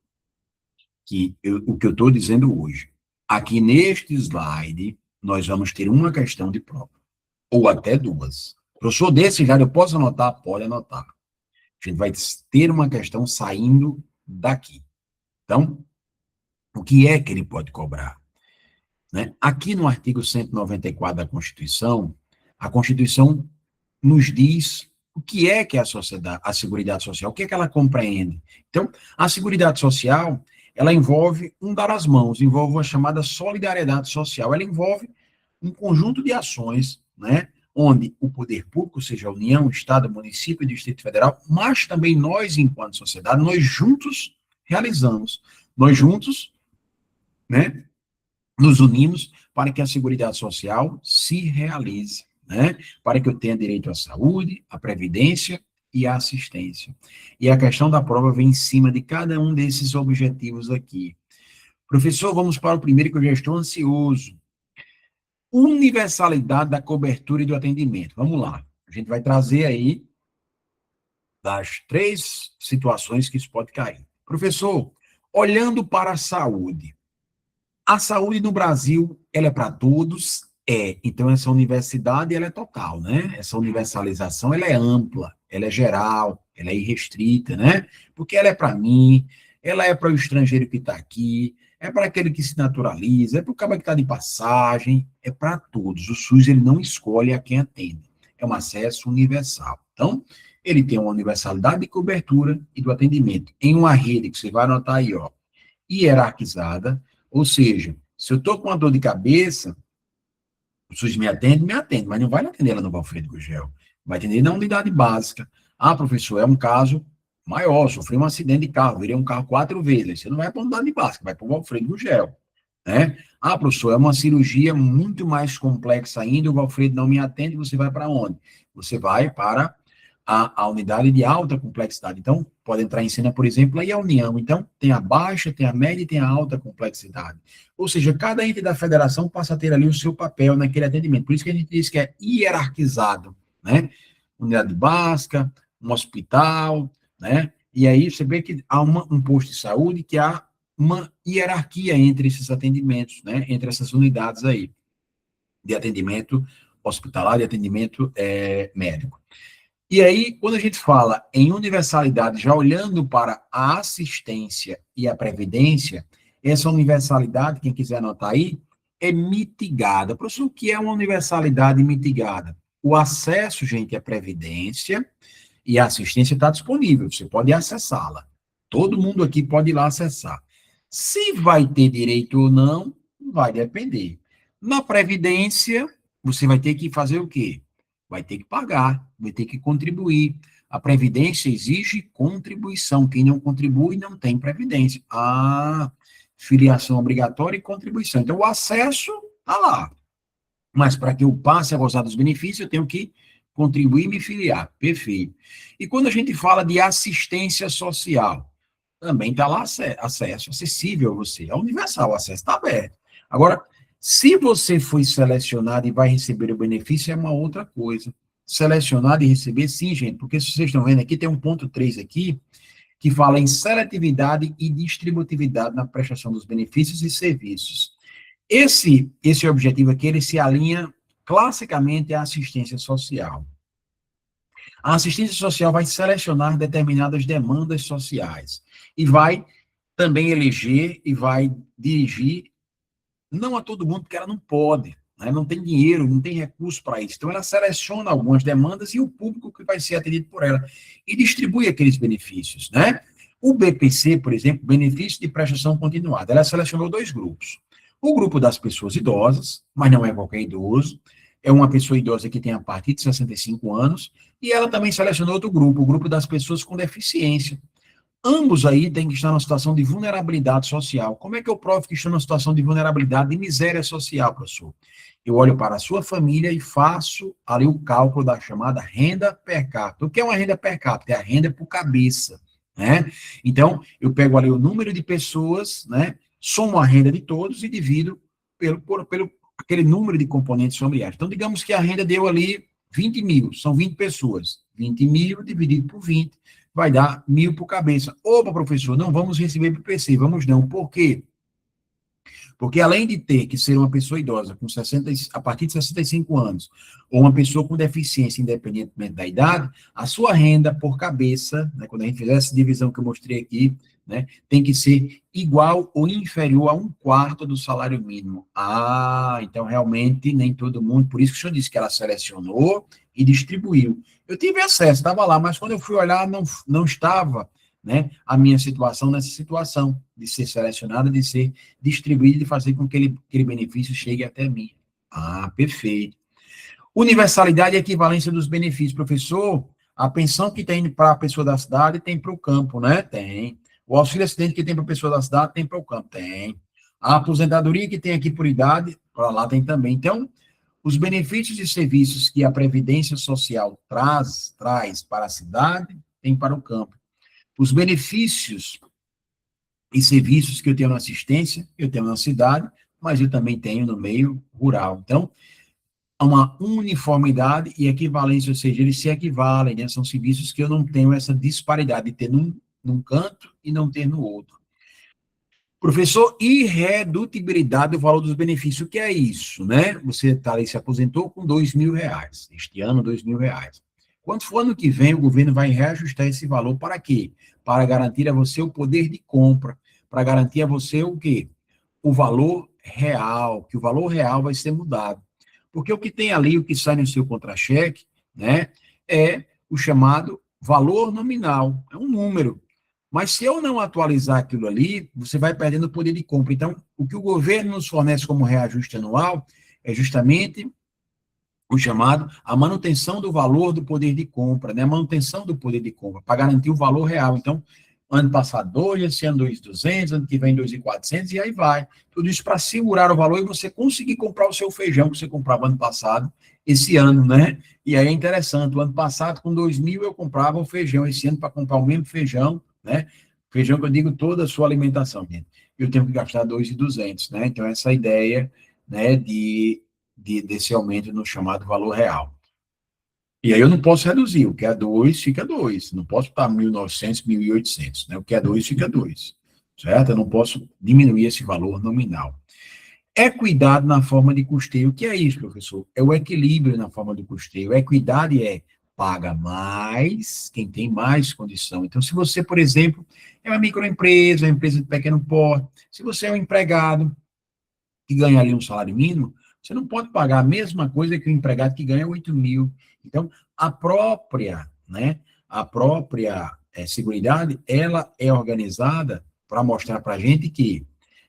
o que eu estou dizendo hoje. Aqui neste slide, nós vamos ter uma questão de prova, ou até duas. Professor, desse slide eu posso anotar? Pode anotar. A gente vai ter uma questão saindo daqui. Então, o que é que ele pode cobrar? Né? Aqui no artigo 194 da Constituição, a Constituição nos diz o que é a sociedade, a Seguridade Social, o que é que ela compreende. Então, a Seguridade Social, ela envolve um dar as mãos, envolve uma chamada solidariedade social, ela envolve um conjunto de ações, né, onde o poder público, seja a União, Estado, município e Distrito Federal, mas também nós, enquanto sociedade, nós juntos realizamos, nós juntos, né, nos unimos para que a Seguridade Social se realize, né, para que eu tenha direito à saúde, à previdência e à assistência. E a questão da prova vem em cima de cada um desses objetivos aqui. Professor, vamos para o primeiro, que eu já estou ansioso. Universalidade da cobertura e do atendimento. Vamos lá. A gente vai trazer aí das 3 situações que isso pode cair. Professor, olhando para a saúde no Brasil, ela é para todos? É. Então, essa universidade, ela é total, né? Essa universalização, ela é ampla, ela é geral, ela é irrestrita, né? Porque ela é para mim, ela é para o estrangeiro que está aqui, é para aquele que se naturaliza, é para o cara que está de passagem, é para todos. O SUS, ele não escolhe a quem atende. É um acesso universal. Então, ele tem uma universalidade de cobertura e do atendimento em uma rede que você vai anotar aí, ó, hierarquizada, ou seja, se eu estou com uma dor de cabeça, o SUS me atende, mas não vai atender lá no Valfredo Gugel. Vai atender na unidade básica. Ah, professor, é um caso maior, sofreu um acidente de carro, virei um carro 4 vezes. Você não vai para a unidade básica, vai para o Valfredo Gugel. Né? Ah, professor, é uma cirurgia muito mais complexa ainda, o Valfredo não me atende, você vai para onde? Você vai para a unidade de alta complexidade. Então, pode entrar em cena, por exemplo, aí a União. Então, tem a baixa, tem a média e tem a alta complexidade. Ou seja, cada ente da federação passa a ter ali o seu papel naquele atendimento. Por isso que a gente diz que é hierarquizado, né? Unidade básica, um hospital, né? E aí você vê que há um posto de saúde, que há uma hierarquia entre esses atendimentos, né? Entre essas unidades aí, de atendimento hospitalar e atendimento médico. E aí, quando a gente fala em universalidade, já olhando para a assistência e a previdência, essa universalidade, quem quiser anotar aí, é mitigada. Professor, o que é uma universalidade mitigada? O acesso, gente, à previdência e a assistência está disponível, você pode acessá-la. Todo mundo aqui pode ir lá acessar. Se vai ter direito ou não, vai depender. Na previdência, você vai ter que fazer o quê? Vai ter que pagar, vai ter que contribuir. A Previdência exige contribuição. Quem não contribui não tem Previdência. Filiação obrigatória e contribuição. Então, o acesso está lá. Mas para que eu passe a gozar dos benefícios, eu tenho que contribuir e me filiar. Perfeito. E quando a gente fala de assistência social, também está lá acesso, acessível a você. É universal, o acesso está aberto. Agora, se você foi selecionado e vai receber o benefício, é uma outra coisa. Selecionado e receber, sim, gente, porque se vocês estão vendo aqui, tem um ponto 3 aqui, que fala em seletividade e distributividade na prestação dos benefícios e serviços. Esse objetivo aqui, ele se alinha classicamente à assistência social. A assistência social vai selecionar determinadas demandas sociais e vai também eleger e vai dirigir, não a todo mundo, porque ela não pode, né? Não tem dinheiro, não tem recurso para isso. Então, ela seleciona algumas demandas e o público que vai ser atendido por ela e distribui aqueles benefícios, né? O BPC, por exemplo, benefício de prestação continuada, ela selecionou 2 grupos. O grupo das pessoas idosas, mas não é qualquer idoso, é uma pessoa idosa que tem a partir de 65 anos, e ela também selecionou outro grupo, o grupo das pessoas com deficiência. Ambos aí têm que estar numa situação de vulnerabilidade social. Como é que eu provo que estou numa situação de vulnerabilidade, de miséria social, professor? Eu olho para a sua família e faço ali o cálculo da chamada renda per capita. O que é uma renda per capita? É a renda por cabeça, né? Então, eu pego ali o número de pessoas, né? Somo a renda de todos e divido pelo aquele número de componentes familiares. Então, digamos que a renda deu ali 20 mil, são 20 pessoas. 20 mil dividido por 20 vai dar 1.000 por cabeça. Opa, professor, não vamos receber PPC, vamos não. Por quê? Porque além de ter que ser uma pessoa idosa com 60, a partir de 65 anos, ou uma pessoa com deficiência, independentemente da idade, a sua renda por cabeça, né, quando a gente fizer essa divisão que eu mostrei aqui, né, tem que ser igual ou inferior a 1/4 do salário mínimo. Ah, então realmente nem todo mundo, por isso que o senhor disse que ela selecionou e distribuiu. Eu tive acesso, estava lá, mas quando eu fui olhar, não estava, né, a minha situação nessa situação de ser selecionada, de ser distribuída, de fazer com que aquele benefício chegue até mim. Ah, perfeito. Universalidade e equivalência dos benefícios. Professor, a pensão que tem para a pessoa da cidade tem para o campo, né? Tem. O auxílio acidente que tem para a pessoa da cidade tem para o campo? Tem. A aposentadoria que tem aqui por idade, para lá tem também. Então, os benefícios e serviços que a Previdência Social traz para a cidade, tem para o campo. Os benefícios e serviços que eu tenho na assistência, eu tenho na cidade, mas eu também tenho no meio rural. Então, há uma uniformidade e equivalência, ou seja, eles se equivalem, né? São serviços que eu não tenho essa disparidade de ter num canto e não ter no outro. Professor, irredutibilidade do valor dos benefícios, o que é isso, né? Você tá ali, se aposentou com R$ 2.000, este ano R$ 2.000. Quando for ano que vem, o governo vai reajustar esse valor para quê? Para garantir a você o poder de compra, para garantir a você o quê? O valor real, que o valor real vai ser mudado. Porque o que tem ali, o que sai no seu contra-cheque, né, é o chamado valor nominal, é um número. Mas se eu não atualizar aquilo ali, você vai perdendo o poder de compra. Então, o que o governo nos fornece como reajuste anual é justamente o chamado a manutenção do valor do poder de compra, né? A manutenção do poder de compra, para garantir o valor real. Então, ano passado 2, esse ano 2.200, ano que vem 2.400, e aí vai. Tudo isso para segurar o valor e você conseguir comprar o seu feijão que você comprava ano passado, esse ano, né? E aí é interessante, o ano passado, com 2.000, eu comprava o feijão, esse ano, para comprar o mesmo feijão, né? Feijão que eu digo toda a sua alimentação, gente. Eu tenho que gastar 2.200, né? Então, essa ideia, né, desse aumento no chamado valor real. E aí eu não posso reduzir, o que é 2 fica 2, não posso estar 1.900, 1.800, né? O que é 2 fica 2, certo? Eu não posso diminuir esse valor nominal. Equidade na forma de custeio, o que é isso, professor? É o equilíbrio na forma de custeio. Equidade é paga mais quem tem mais condição. Então, se você, por exemplo, é uma microempresa, uma empresa de pequeno porte, se você é um empregado que ganha ali um salário mínimo, você não pode pagar a mesma coisa que o empregado que ganha 8.000. Então, a própria Seguridade, ela é organizada para mostrar para a gente que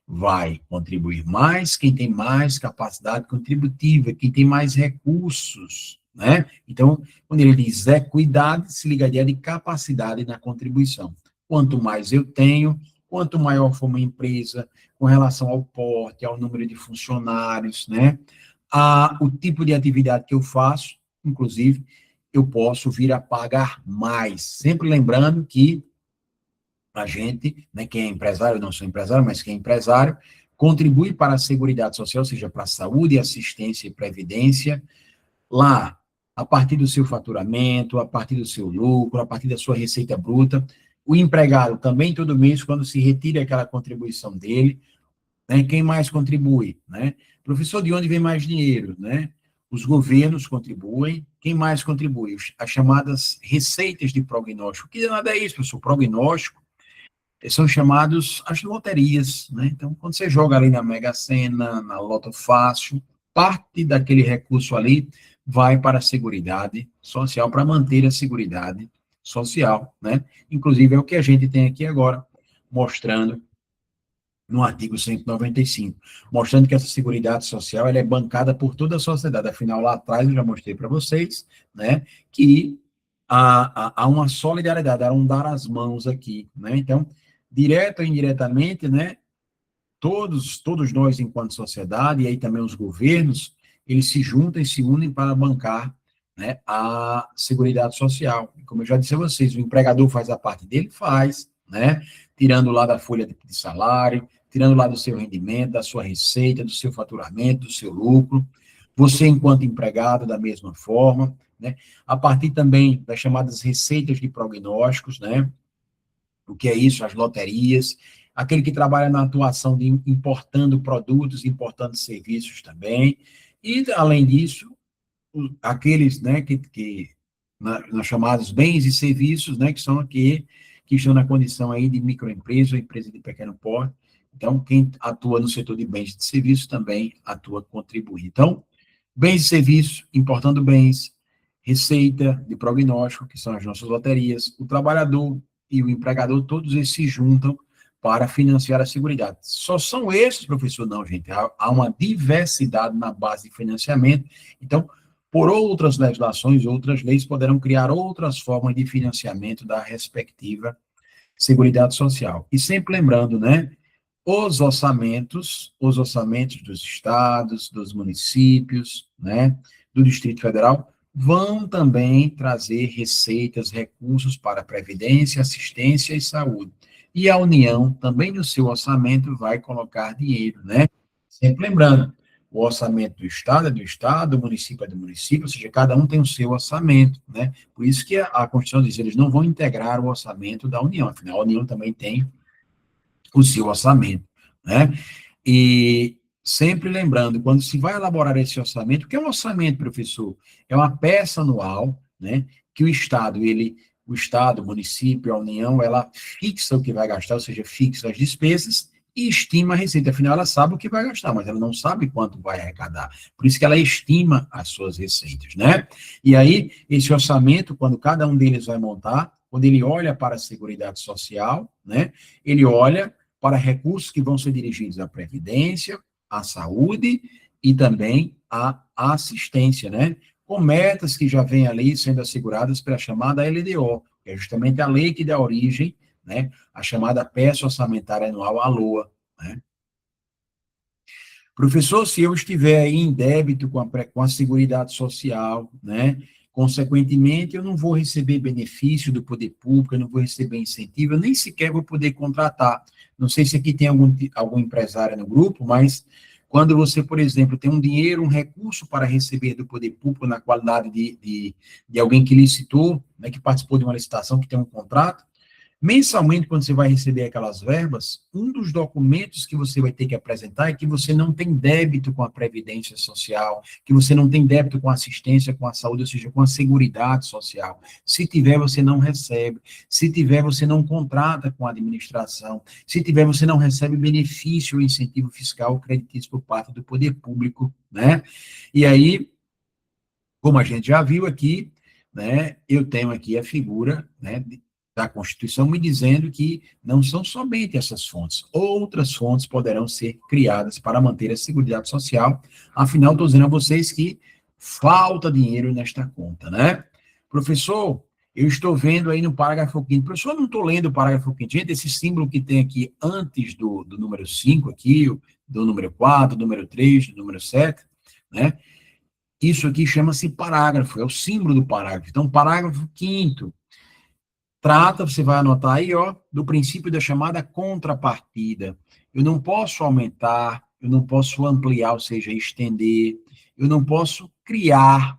vai contribuir mais quem tem mais capacidade contributiva, quem tem mais recursos, né? Então, quando ele diz equidade, se ligaria de capacidade na contribuição. Quanto mais eu tenho, quanto maior for uma empresa, com relação ao porte, ao número de funcionários, né? O tipo de atividade que eu faço, inclusive, eu posso vir a pagar mais. Sempre lembrando que a gente, né, quem é empresário, eu não sou empresário, mas quem é empresário, contribui para a Seguridade Social, ou seja, para a saúde, assistência e previdência, lá, a partir do seu faturamento, a partir do seu lucro, a partir da sua receita bruta. O empregado também, todo mês, quando se retira aquela contribuição dele, né? Quem mais contribui, né? Professor, de onde vem mais dinheiro, né? Os governos contribuem. Quem mais contribui? As chamadas receitas de prognóstico. Que nada é isso, professor? Prognóstico são chamados as loterias, né? Então, quando você joga ali na Mega Sena, na Loto Fácil, parte daquele recurso ali vai para a Seguridade Social, para manter a Seguridade Social, né? Inclusive, é o que a gente tem aqui agora, mostrando no artigo 195, mostrando que essa Seguridade Social ela é bancada por toda a sociedade. Afinal, lá atrás eu já mostrei para vocês, né, que há uma solidariedade, há um dar as mãos aqui, né? Então, direto ou indiretamente, né? Todos nós, enquanto sociedade, e aí também os governos, eles se juntam e se unem para bancar, né, a Seguridade Social. Como eu já disse a vocês, o empregador faz a parte dele? Faz, né? Tirando lá da folha de salário, tirando lá do seu rendimento, da sua receita, do seu faturamento, do seu lucro. Você, enquanto empregado, da mesma forma, né? A partir também das chamadas receitas de prognósticos, né? O que é isso? As loterias, aquele que trabalha na atuação de importando produtos, importando serviços também, e, além disso, aqueles, né, nós chamados bens e serviços, né, que são aqui, que estão na condição aí de microempresa ou empresa de pequeno porte. Então, quem atua no setor de bens e de serviços também atua contribuindo. Então, bens e serviços, importando bens, receita de prognóstico, que são as nossas loterias, o trabalhador e o empregador, todos eles se juntam para financiar a Seguridade. Só são esses, professor? Não, gente. Há uma diversidade na base de financiamento. Então, por outras legislações, outras leis poderão criar outras formas de financiamento da respectiva Seguridade Social. E sempre lembrando, né, os orçamentos dos estados, dos municípios, né, do Distrito Federal, vão também trazer receitas, recursos para previdência, assistência e saúde. E a União, também no seu orçamento, vai colocar dinheiro, né? Sempre lembrando, o orçamento do Estado é do Estado, do município é do município, ou seja, cada um tem o seu orçamento, né? Por isso que a Constituição diz, eles não vão integrar o orçamento da União, afinal, a União também tem o seu orçamento, né? E sempre lembrando, quando se vai elaborar esse orçamento, o que é um orçamento, professor? É uma peça anual, né, que o Estado, o município, a União, ela fixa o que vai gastar, ou seja, fixa as despesas e estima a receita. Afinal, ela sabe o que vai gastar, mas ela não sabe quanto vai arrecadar. Por isso que ela estima as suas receitas, né? E aí, esse orçamento, quando cada um deles vai montar, quando ele olha para a Seguridade Social, né, ele olha para recursos que vão ser dirigidos à previdência, à saúde e também à assistência, né? Com metas que já vêm ali sendo asseguradas pela chamada LDO, que é justamente a lei que dá origem, né, à chamada peça orçamentária anual, a LOA, né? Professor, se eu estiver em débito com a Seguridade Social, né, consequentemente, eu não vou receber benefício do poder público, eu não vou receber incentivo, eu nem sequer vou poder contratar. Não sei se aqui tem algum empresário no grupo, mas quando você, por exemplo, tem um dinheiro, um recurso para receber do poder público na qualidade de alguém que licitou, né, que participou de uma licitação, que tem um contrato, mensalmente, quando você vai receber aquelas verbas, um dos documentos que você vai ter que apresentar é que você não tem débito com a Previdência Social, que você não tem débito com a assistência, com a saúde, ou seja, com a Seguridade Social. Se tiver, você não recebe. Se tiver, você não contrata com a administração. Se tiver, você não recebe benefício ou incentivo fiscal ou creditício por parte do poder público, né? E aí, como a gente já viu aqui, né, eu tenho aqui a figura, né, da Constituição me dizendo que não são somente essas fontes, outras fontes poderão ser criadas para manter a Seguridade Social. Afinal, estou dizendo a vocês que falta dinheiro nesta conta, né? Professor, eu estou vendo aí no parágrafo 5º, professor, eu não estou lendo o parágrafo 5º, gente, esse símbolo que tem aqui antes do número 5 aqui, do número 4, do número 3, do número 7, né? Isso aqui chama-se parágrafo, é o símbolo do parágrafo. Então, parágrafo 5º trata, você vai anotar aí, ó, do princípio da chamada contrapartida. Eu não posso aumentar, eu não posso ampliar, ou seja, estender, eu não posso criar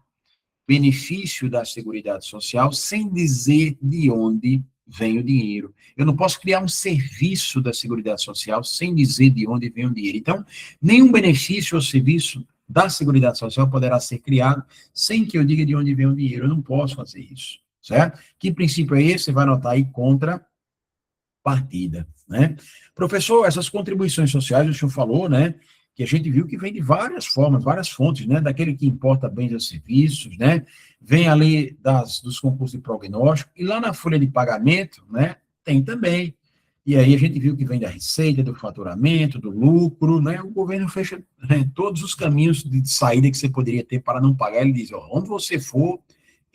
benefício da Seguridade Social sem dizer de onde vem o dinheiro. Eu não posso criar um serviço da Seguridade Social sem dizer de onde vem o dinheiro. Então, nenhum benefício ou serviço da Seguridade Social poderá ser criado sem que eu diga de onde vem o dinheiro. Eu não posso fazer isso, certo? Que princípio é esse? Você vai anotar aí contrapartida, né? Professor, essas contribuições sociais, o senhor falou, né, que a gente viu que vem de várias formas, várias fontes, né, daquele que importa bens e serviços, né, vem ali dos concursos de prognóstico, e lá na folha de pagamento, né, tem também. E aí a gente viu que vem da receita, do faturamento, do lucro, né, o governo fecha, né, todos os caminhos de saída que você poderia ter para não pagar, ele diz, ó, onde você for,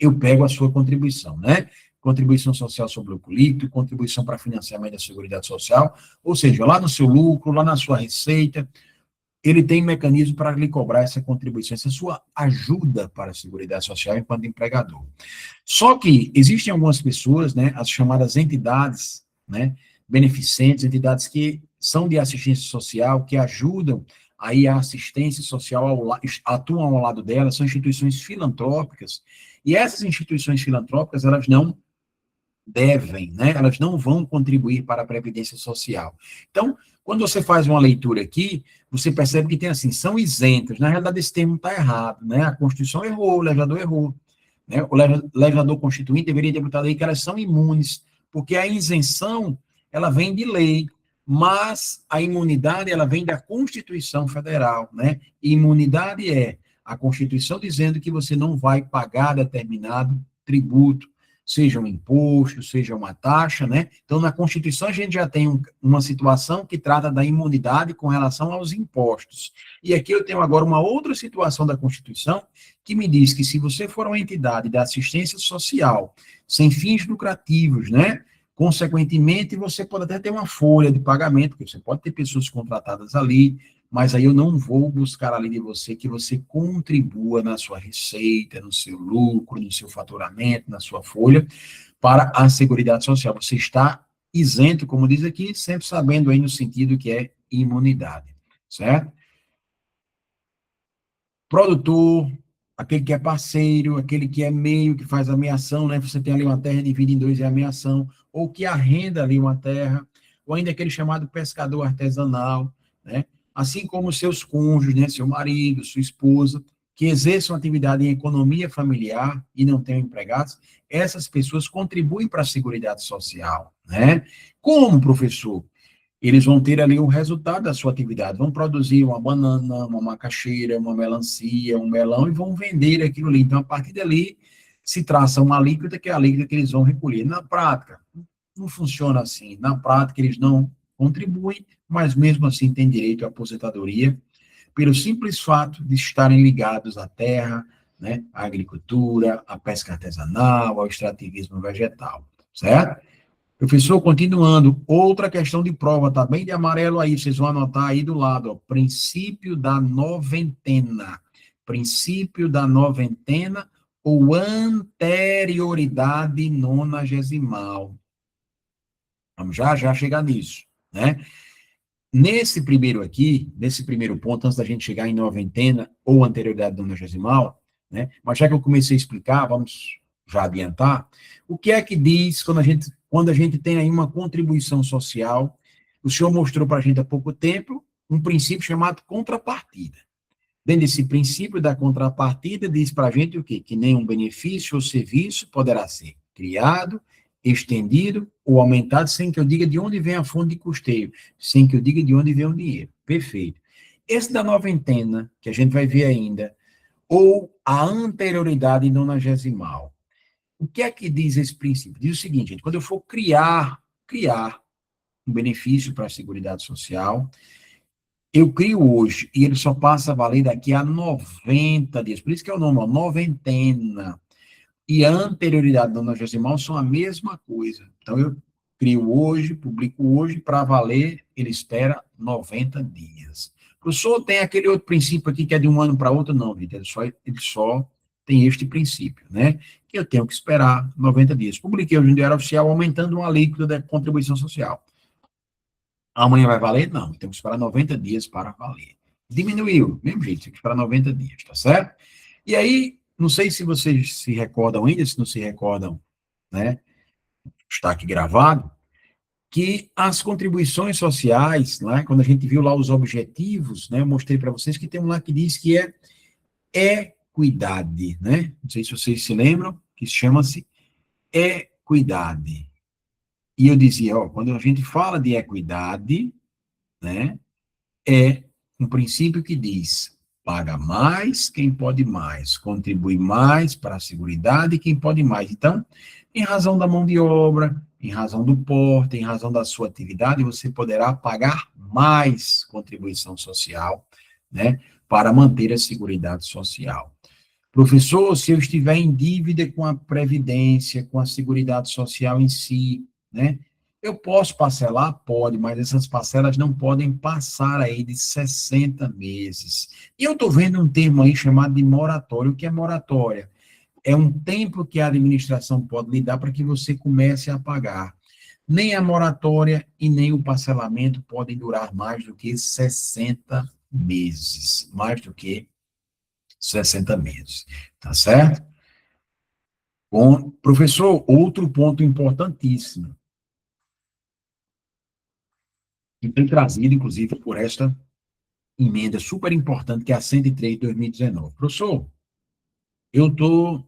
eu pego a sua contribuição, né? Contribuição social sobre o lucro líquido, contribuição para financiamento da Seguridade Social, ou seja, lá no seu lucro, lá na sua receita, ele tem mecanismo para lhe cobrar essa contribuição, essa sua ajuda para a Seguridade Social enquanto empregador. Só que existem algumas pessoas, né, as chamadas entidades, né, beneficentes, entidades que são de assistência social, que ajudam aí a assistência social, atuam ao lado delas, são instituições filantrópicas, e essas instituições filantrópicas, elas não devem, né? Elas não vão contribuir para a Previdência Social. Então, quando você faz uma leitura aqui, você percebe que tem assim, são isentas. Na realidade, esse termo está errado, né? A Constituição errou, o legislador errou. Né? O legislador constituinte deveria ter botado aí que elas são imunes, porque a isenção, ela vem de lei, mas a imunidade, ela vem da Constituição Federal, né? E imunidade é a Constituição dizendo que você não vai pagar determinado tributo, seja um imposto, seja uma taxa, né? Então, na Constituição, a gente já tem uma situação que trata da imunidade com relação aos impostos. E aqui eu tenho agora uma outra situação da Constituição que me diz que se você for uma entidade da assistência social, sem fins lucrativos, né? Consequentemente, você pode até ter uma folha de pagamento, porque você pode ter pessoas contratadas ali, mas aí eu não vou buscar ali de você que você contribua na sua receita, no seu lucro, no seu faturamento, na sua folha, para a Seguridade Social. Você está isento, como diz aqui, sempre sabendo aí no sentido que é imunidade, certo? Produtor, aquele que é parceiro, aquele que é meio, que faz a meação, né? Você tem ali uma terra dividida em dois e a meação, ou que arrenda ali uma terra, ou ainda aquele chamado pescador artesanal, né? Assim como seus cônjuges, né? Seu marido, sua esposa, que exerçam atividade em economia familiar e não tenham empregados, essas pessoas contribuem para a Seguridade Social, né? Como, professor? Eles vão ter ali o resultado da sua atividade, vão produzir uma banana, uma macaxeira, uma melancia, um melão e vão vender aquilo ali. Então, a partir dali, se traça uma alíquota, que é a alíquota que eles vão recolher. Na prática, não funciona assim. Na prática, eles não contribuem, mas mesmo assim têm direito à aposentadoria, pelo simples fato de estarem ligados à terra, né, à agricultura, à pesca artesanal, ao extrativismo vegetal, certo? Professor, continuando, outra questão de prova, tá bem de amarelo aí, vocês vão anotar aí do lado, ó, princípio da noventena. Princípio da noventena ou anterioridade nonagesimal. Vamos já chegar nisso, né? Nesse primeiro aqui, nesse primeiro ponto, antes da gente chegar em noventena ou anterioridade nonagesimal, né? Mas já que eu comecei a explicar, vamos já adiantar, o que é que diz quando a gente tem aí uma contribuição social? O senhor mostrou para a gente há pouco tempo um princípio chamado contrapartida. Dentro desse princípio da contrapartida, diz para a gente o quê? Que nenhum benefício ou serviço poderá ser criado, estendido ou aumentado sem que eu diga de onde vem a fonte de custeio, sem que eu diga de onde vem o dinheiro. Perfeito. Esse da noventena, que a gente vai ver ainda, ou a anterioridade nonagesimal. O que é que diz esse princípio? Diz o seguinte, gente, quando eu for criar um benefício para a Seguridade Social, eu crio hoje e ele só passa a valer daqui a 90 dias. Por isso que é o nome, ó, noventena. E a anterioridade nonagesimal são a mesma coisa. Então, eu crio hoje, publico hoje, para valer, ele espera 90 dias. O professor tem aquele outro princípio aqui que é de um ano para outro? Não, gente, ele só tem este princípio, né? Que eu tenho que esperar 90 dias. Publiquei hoje no Diário Oficial aumentando uma alíquota da contribuição social. Amanhã vai valer? Não, temos que esperar 90 dias para valer. Diminuiu, mesmo jeito, tem que esperar 90 dias, tá certo? E aí, não sei se vocês se recordam ainda, se não se recordam, né? Está aqui gravado, que as contribuições sociais, né, quando a gente viu lá os objetivos, né, eu mostrei para vocês que tem um lá que diz que é equidade, né? Não sei se vocês se lembram, que chama-se equidade. E eu dizia, ó, quando a gente fala de equidade, né, é um princípio que diz, paga mais quem pode mais, contribui mais para a seguridade quem pode mais. Então, em razão da mão de obra, em razão do porte, em razão da sua atividade, você poderá pagar mais contribuição social, né, para manter a seguridade social. Professor, se eu estiver em dívida com a Previdência, com a Seguridade Social em si, né? Eu posso parcelar? Pode, mas essas parcelas não podem passar aí de 60 meses. E eu estou vendo um termo aí chamado de moratório. O que é moratória? É um tempo que a administração pode lhe dar para que você comece a pagar. Nem a moratória e nem o parcelamento podem durar mais do que 60 meses. Mais do que 60 meses. Tá certo? Bom, professor, outro ponto importantíssimo, que tem trazido, inclusive, por esta emenda super importante, que é a 103 de 2019. Professor, eu, tô,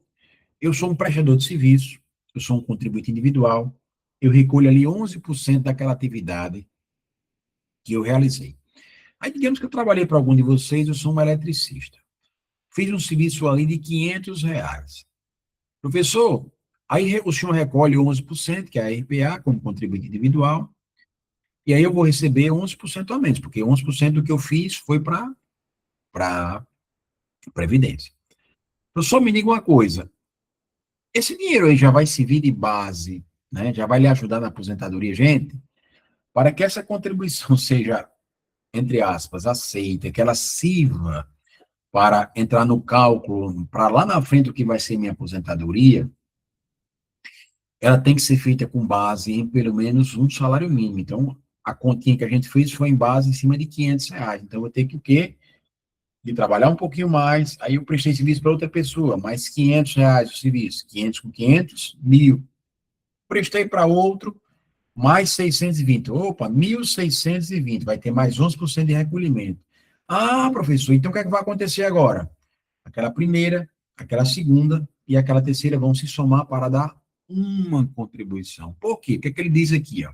eu sou um prestador de serviço, eu sou um contribuinte individual, eu recolho ali 11% daquela atividade que eu realizei. Aí, digamos que eu trabalhei para algum de vocês, eu sou um eletricista. Fiz um serviço ali de R$ 500. Professor, aí o senhor recolhe 11%, que é a RPA, como contribuinte individual, e aí eu vou receber 11% a menos, porque 11% do que eu fiz foi para Previdência. Professor, me diga uma coisa, esse dinheiro aí já vai servir de base, né? Já vai lhe ajudar na aposentadoria, gente, para que essa contribuição seja, entre aspas, aceita, que ela sirva para entrar no cálculo, para lá na frente o que vai ser minha aposentadoria, ela tem que ser feita com base em pelo menos um salário mínimo. Então, a continha que a gente fez foi em base em cima de R$ 500. Então, eu vou ter que o quê? De trabalhar um pouquinho mais, aí eu prestei serviço para outra pessoa, mais R$ 500 o serviço, 500 com 500, 1.000. Prestei para outro, mais 620. Opa, 1.620, vai ter mais 11% de recolhimento. Ah, professor, então o que é que vai acontecer agora? Aquela primeira, aquela segunda e aquela terceira vão se somar para dar uma contribuição. Por quê? O que é que ele diz aqui, ó?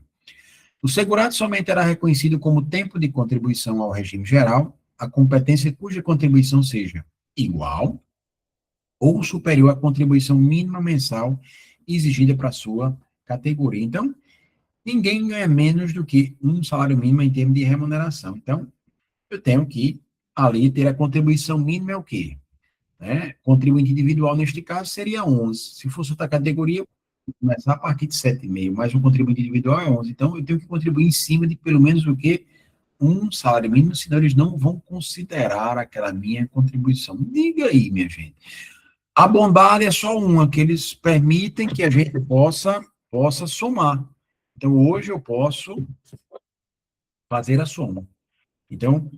O segurado somente será reconhecido como tempo de contribuição ao regime geral a competência cuja contribuição seja igual ou superior à contribuição mínima mensal exigida para a sua categoria. Então, ninguém ganha menos do que um salário mínimo em termos de remuneração. Então, eu tenho que ali ter a contribuição mínima é o quê? Né? Contribuinte individual, neste caso, seria 11. Se fosse outra categoria, começar a partir de 7,5, mas um contribuinte individual é 11. Então, eu tenho que contribuir em cima de pelo menos o que um salário mínimo, senão eles não vão considerar aquela minha contribuição. Diga aí, minha gente. A bondade é só uma, que eles permitem que a gente possa somar. Então, hoje eu posso fazer a soma. Então,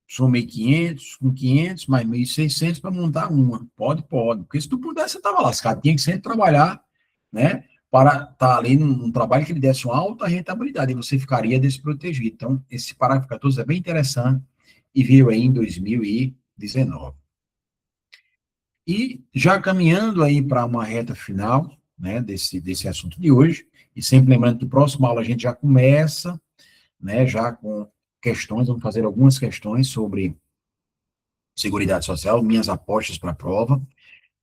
somei 500 com 500, mais 1.600 para montar uma. Pode. Porque se tu pudesse, você estava lascado. Tinha que sempre trabalhar, né? Para estar ali num trabalho que lhe desse uma alta rentabilidade, e você ficaria desprotegido. Então, esse parágrafo 14 é bem interessante e veio aí em 2019. E já caminhando aí para uma reta final, né, desse assunto de hoje, e sempre lembrando que no próximo aula a gente já começa, né, já com questões, vamos fazer algumas questões sobre Seguridade Social, minhas apostas para a prova,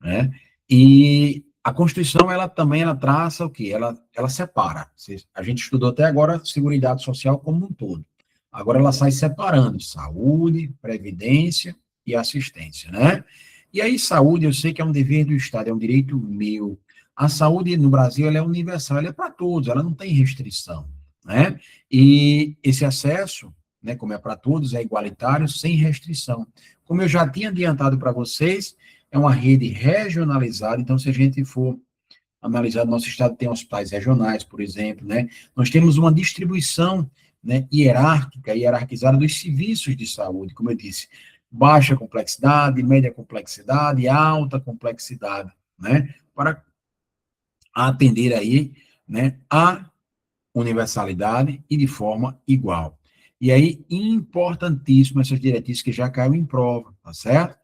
né? E a Constituição, ela também, ela traça o quê? Ela separa. A gente estudou até agora Seguridade Social como um todo. Agora ela sai separando saúde, previdência e assistência, né? E aí, saúde, eu sei que é um dever do Estado, é um direito meu. A saúde no Brasil, ela é universal, ela é para todos, ela não tem restrição, né? E esse acesso, né, como é para todos, é igualitário, sem restrição. Como eu já tinha adiantado para vocês, é uma rede regionalizada, então se a gente for analisar, nosso estado tem hospitais regionais, por exemplo, né? Nós temos uma distribuição, né, hierarquizada dos serviços de saúde, como eu disse, baixa complexidade, média complexidade, alta complexidade, né? Para atender aí, né, a universalidade e de forma igual. E aí, importantíssimo essas diretrizes que já caiu em prova, tá certo?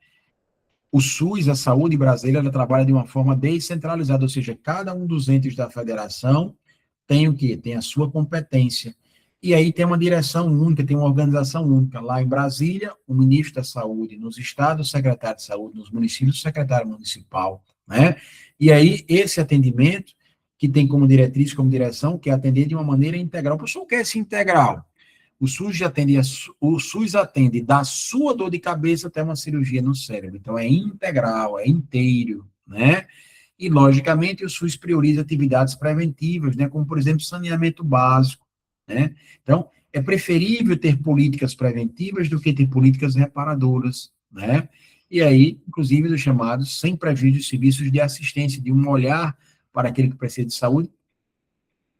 O SUS, a saúde brasileira, ela trabalha de uma forma descentralizada, ou seja, cada um dos entes da federação tem o quê? Tem a sua competência. E aí tem uma direção única, tem uma organização única. Lá em Brasília, o ministro da Saúde, nos estados, o secretário de Saúde, nos municípios, o secretário municipal, né? E aí, esse atendimento, que tem como diretriz, como direção, que é atender de uma maneira integral. O pessoal quer esse integral. O SUS atende da sua dor de cabeça até uma cirurgia no cérebro. Então, é integral, é inteiro, né? E, logicamente, o SUS prioriza atividades preventivas, né? Como, por exemplo, saneamento básico, né? Então, é preferível ter políticas preventivas do que ter políticas reparadoras, né? E aí, inclusive, dos chamados sem prejuízo de serviços de assistência, de um olhar para aquele que precisa de saúde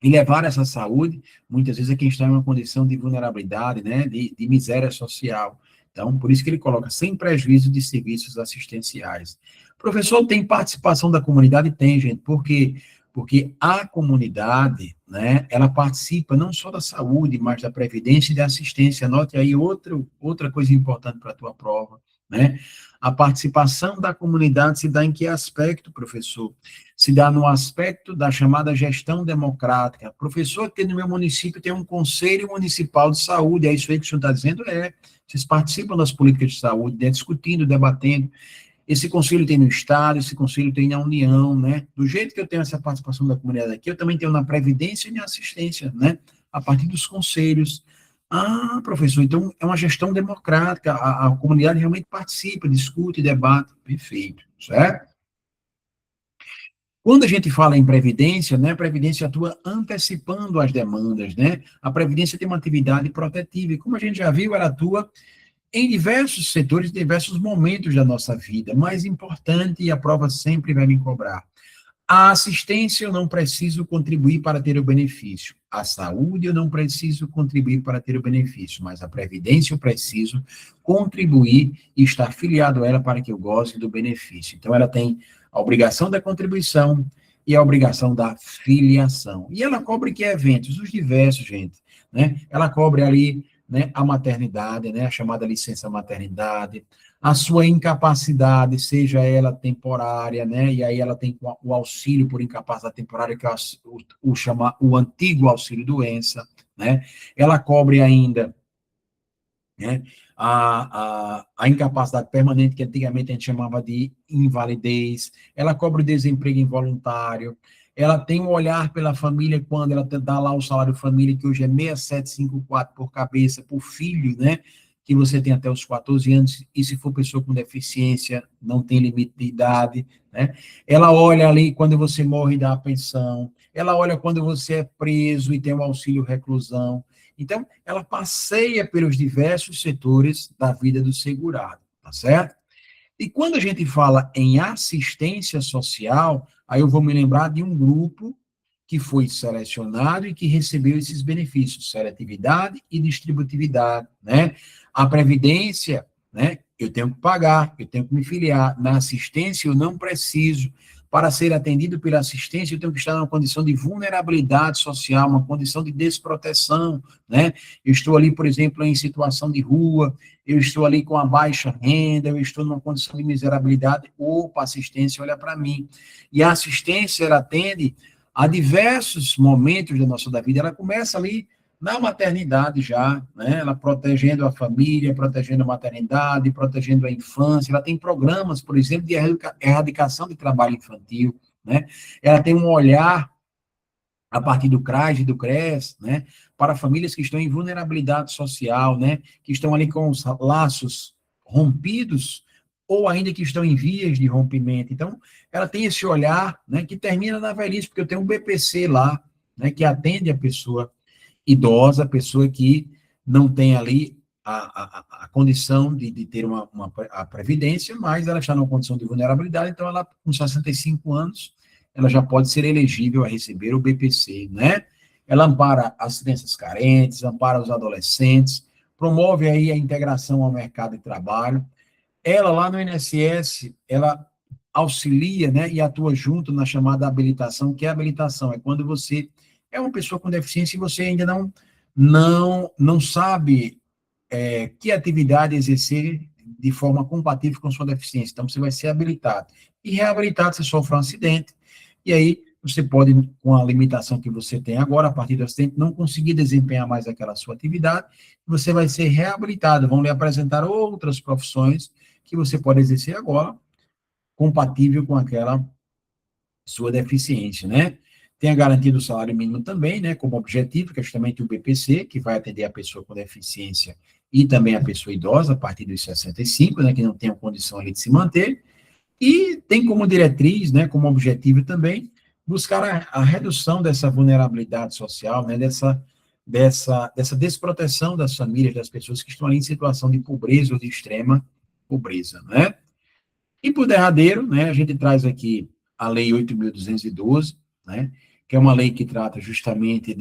e levar essa saúde, muitas vezes, a quem está em uma condição de vulnerabilidade, né, de miséria social. Então, por isso que ele coloca sem prejuízo de serviços assistenciais. Professor, tem participação da comunidade? Tem, gente, porque a comunidade, né, ela participa não só da saúde, mas da previdência e da assistência. Anote aí outra coisa importante para a tua prova, né? A participação da comunidade se dá em que aspecto, professor? Se dá no aspecto da chamada gestão democrática. Professor, aqui no meu município tem um conselho municipal de saúde, é isso aí que o senhor está dizendo? É. Vocês participam das políticas de saúde, né, discutindo, debatendo. Esse conselho tem no Estado, esse conselho tem na União, né? Do jeito que eu tenho essa participação da comunidade aqui, eu também tenho na Previdência e na Assistência, né? A partir dos conselhos. Ah, professor, então é uma gestão democrática, a comunidade realmente participa, discute, debate, perfeito, certo? Quando a gente fala em previdência, né, a previdência atua antecipando as demandas, né? A previdência tem uma atividade protetiva, e como a gente já viu, ela atua em diversos setores, diversos momentos da nossa vida. Mais importante, e a prova sempre vai me cobrar, a assistência eu não preciso contribuir para ter o benefício. A saúde eu não preciso contribuir para ter o benefício, mas a previdência eu preciso contribuir e estar filiado a ela para que eu goze do benefício. Então, ela tem a obrigação da contribuição e a obrigação da filiação. E ela cobre que eventos? Os diversos, gente, né? Ela cobre ali, né, a maternidade, né, a chamada licença maternidade, a sua incapacidade, seja ela temporária, né, e aí ela tem o auxílio por incapacidade temporária, que é o antigo auxílio-doença, né, ela cobre ainda, né, a incapacidade permanente, que antigamente a gente chamava de invalidez, ela cobre o desemprego involuntário, ela tem um olhar pela família quando ela dá lá o salário família, que hoje é 6.754 por cabeça, por filho, né, que você tem até os 14 anos, e se for pessoa com deficiência, não tem limite de idade, né, ela olha ali quando você morre e dá a pensão, ela olha quando você é preso e tem o auxílio reclusão. Então, ela passeia pelos diversos setores da vida do segurado, tá certo? E quando a gente fala em assistência social, aí eu vou me lembrar de um grupo que foi selecionado e que recebeu esses benefícios, seletividade e distributividade, né? A previdência, né? Eu tenho que pagar, eu tenho que me filiar. Na assistência, eu não preciso. Para ser atendido pela assistência, eu tenho que estar numa condição de vulnerabilidade social, uma condição de desproteção, né? Eu estou ali, por exemplo, em situação de rua, eu estou ali com a baixa renda, eu estou numa condição de miserabilidade, opa, a assistência olha para mim. E a assistência, ela atende a diversos momentos da nossa vida, ela começa ali na maternidade já, né? Ela protegendo a família, protegendo a maternidade, protegendo a infância, ela tem programas, por exemplo, de erradicação de trabalho infantil, né? Ela tem um olhar a partir do CRAS e do CRES, né, para famílias que estão em vulnerabilidade social, né, que estão ali com os laços rompidos, ou ainda que estão em vias de rompimento. Então, ela tem esse olhar, né, que termina na velhice, porque eu tenho um BPC lá, né, que atende a pessoa idosa, a pessoa que não tem ali a condição de ter a previdência, mas ela está numa condição de vulnerabilidade, então ela, com 65 anos, ela já pode ser elegível a receber o BPC, né? Ela ampara as crianças carentes, ampara os adolescentes, promove aí a integração ao mercado de trabalho. Ela, lá no INSS, ela auxilia, né, e atua junto na chamada habilitação, que é a habilitação, é quando você é uma pessoa com deficiência e você ainda não sabe que atividade exercer de forma compatível com sua deficiência. Então, você vai ser habilitado. E reabilitado, você sofre um acidente, e aí você pode, com a limitação que você tem agora, a partir do acidente, não conseguir desempenhar mais aquela sua atividade, você vai ser reabilitado. Vão lhe apresentar outras profissões que você pode exercer agora, compatível com aquela sua deficiência, né? Tem a garantia do salário mínimo também, né, como objetivo, que é justamente o BPC, que vai atender a pessoa com deficiência e também a pessoa idosa, a partir dos 65, né, que não tenham condição ali de se manter. E tem como diretriz, né, como objetivo também, buscar a redução dessa vulnerabilidade social, né, dessa desproteção das famílias, das pessoas que estão ali em situação de pobreza ou de extrema pobreza, né? E por derradeiro, né, a gente traz aqui a Lei 8.212, né, que é uma lei que trata justamente,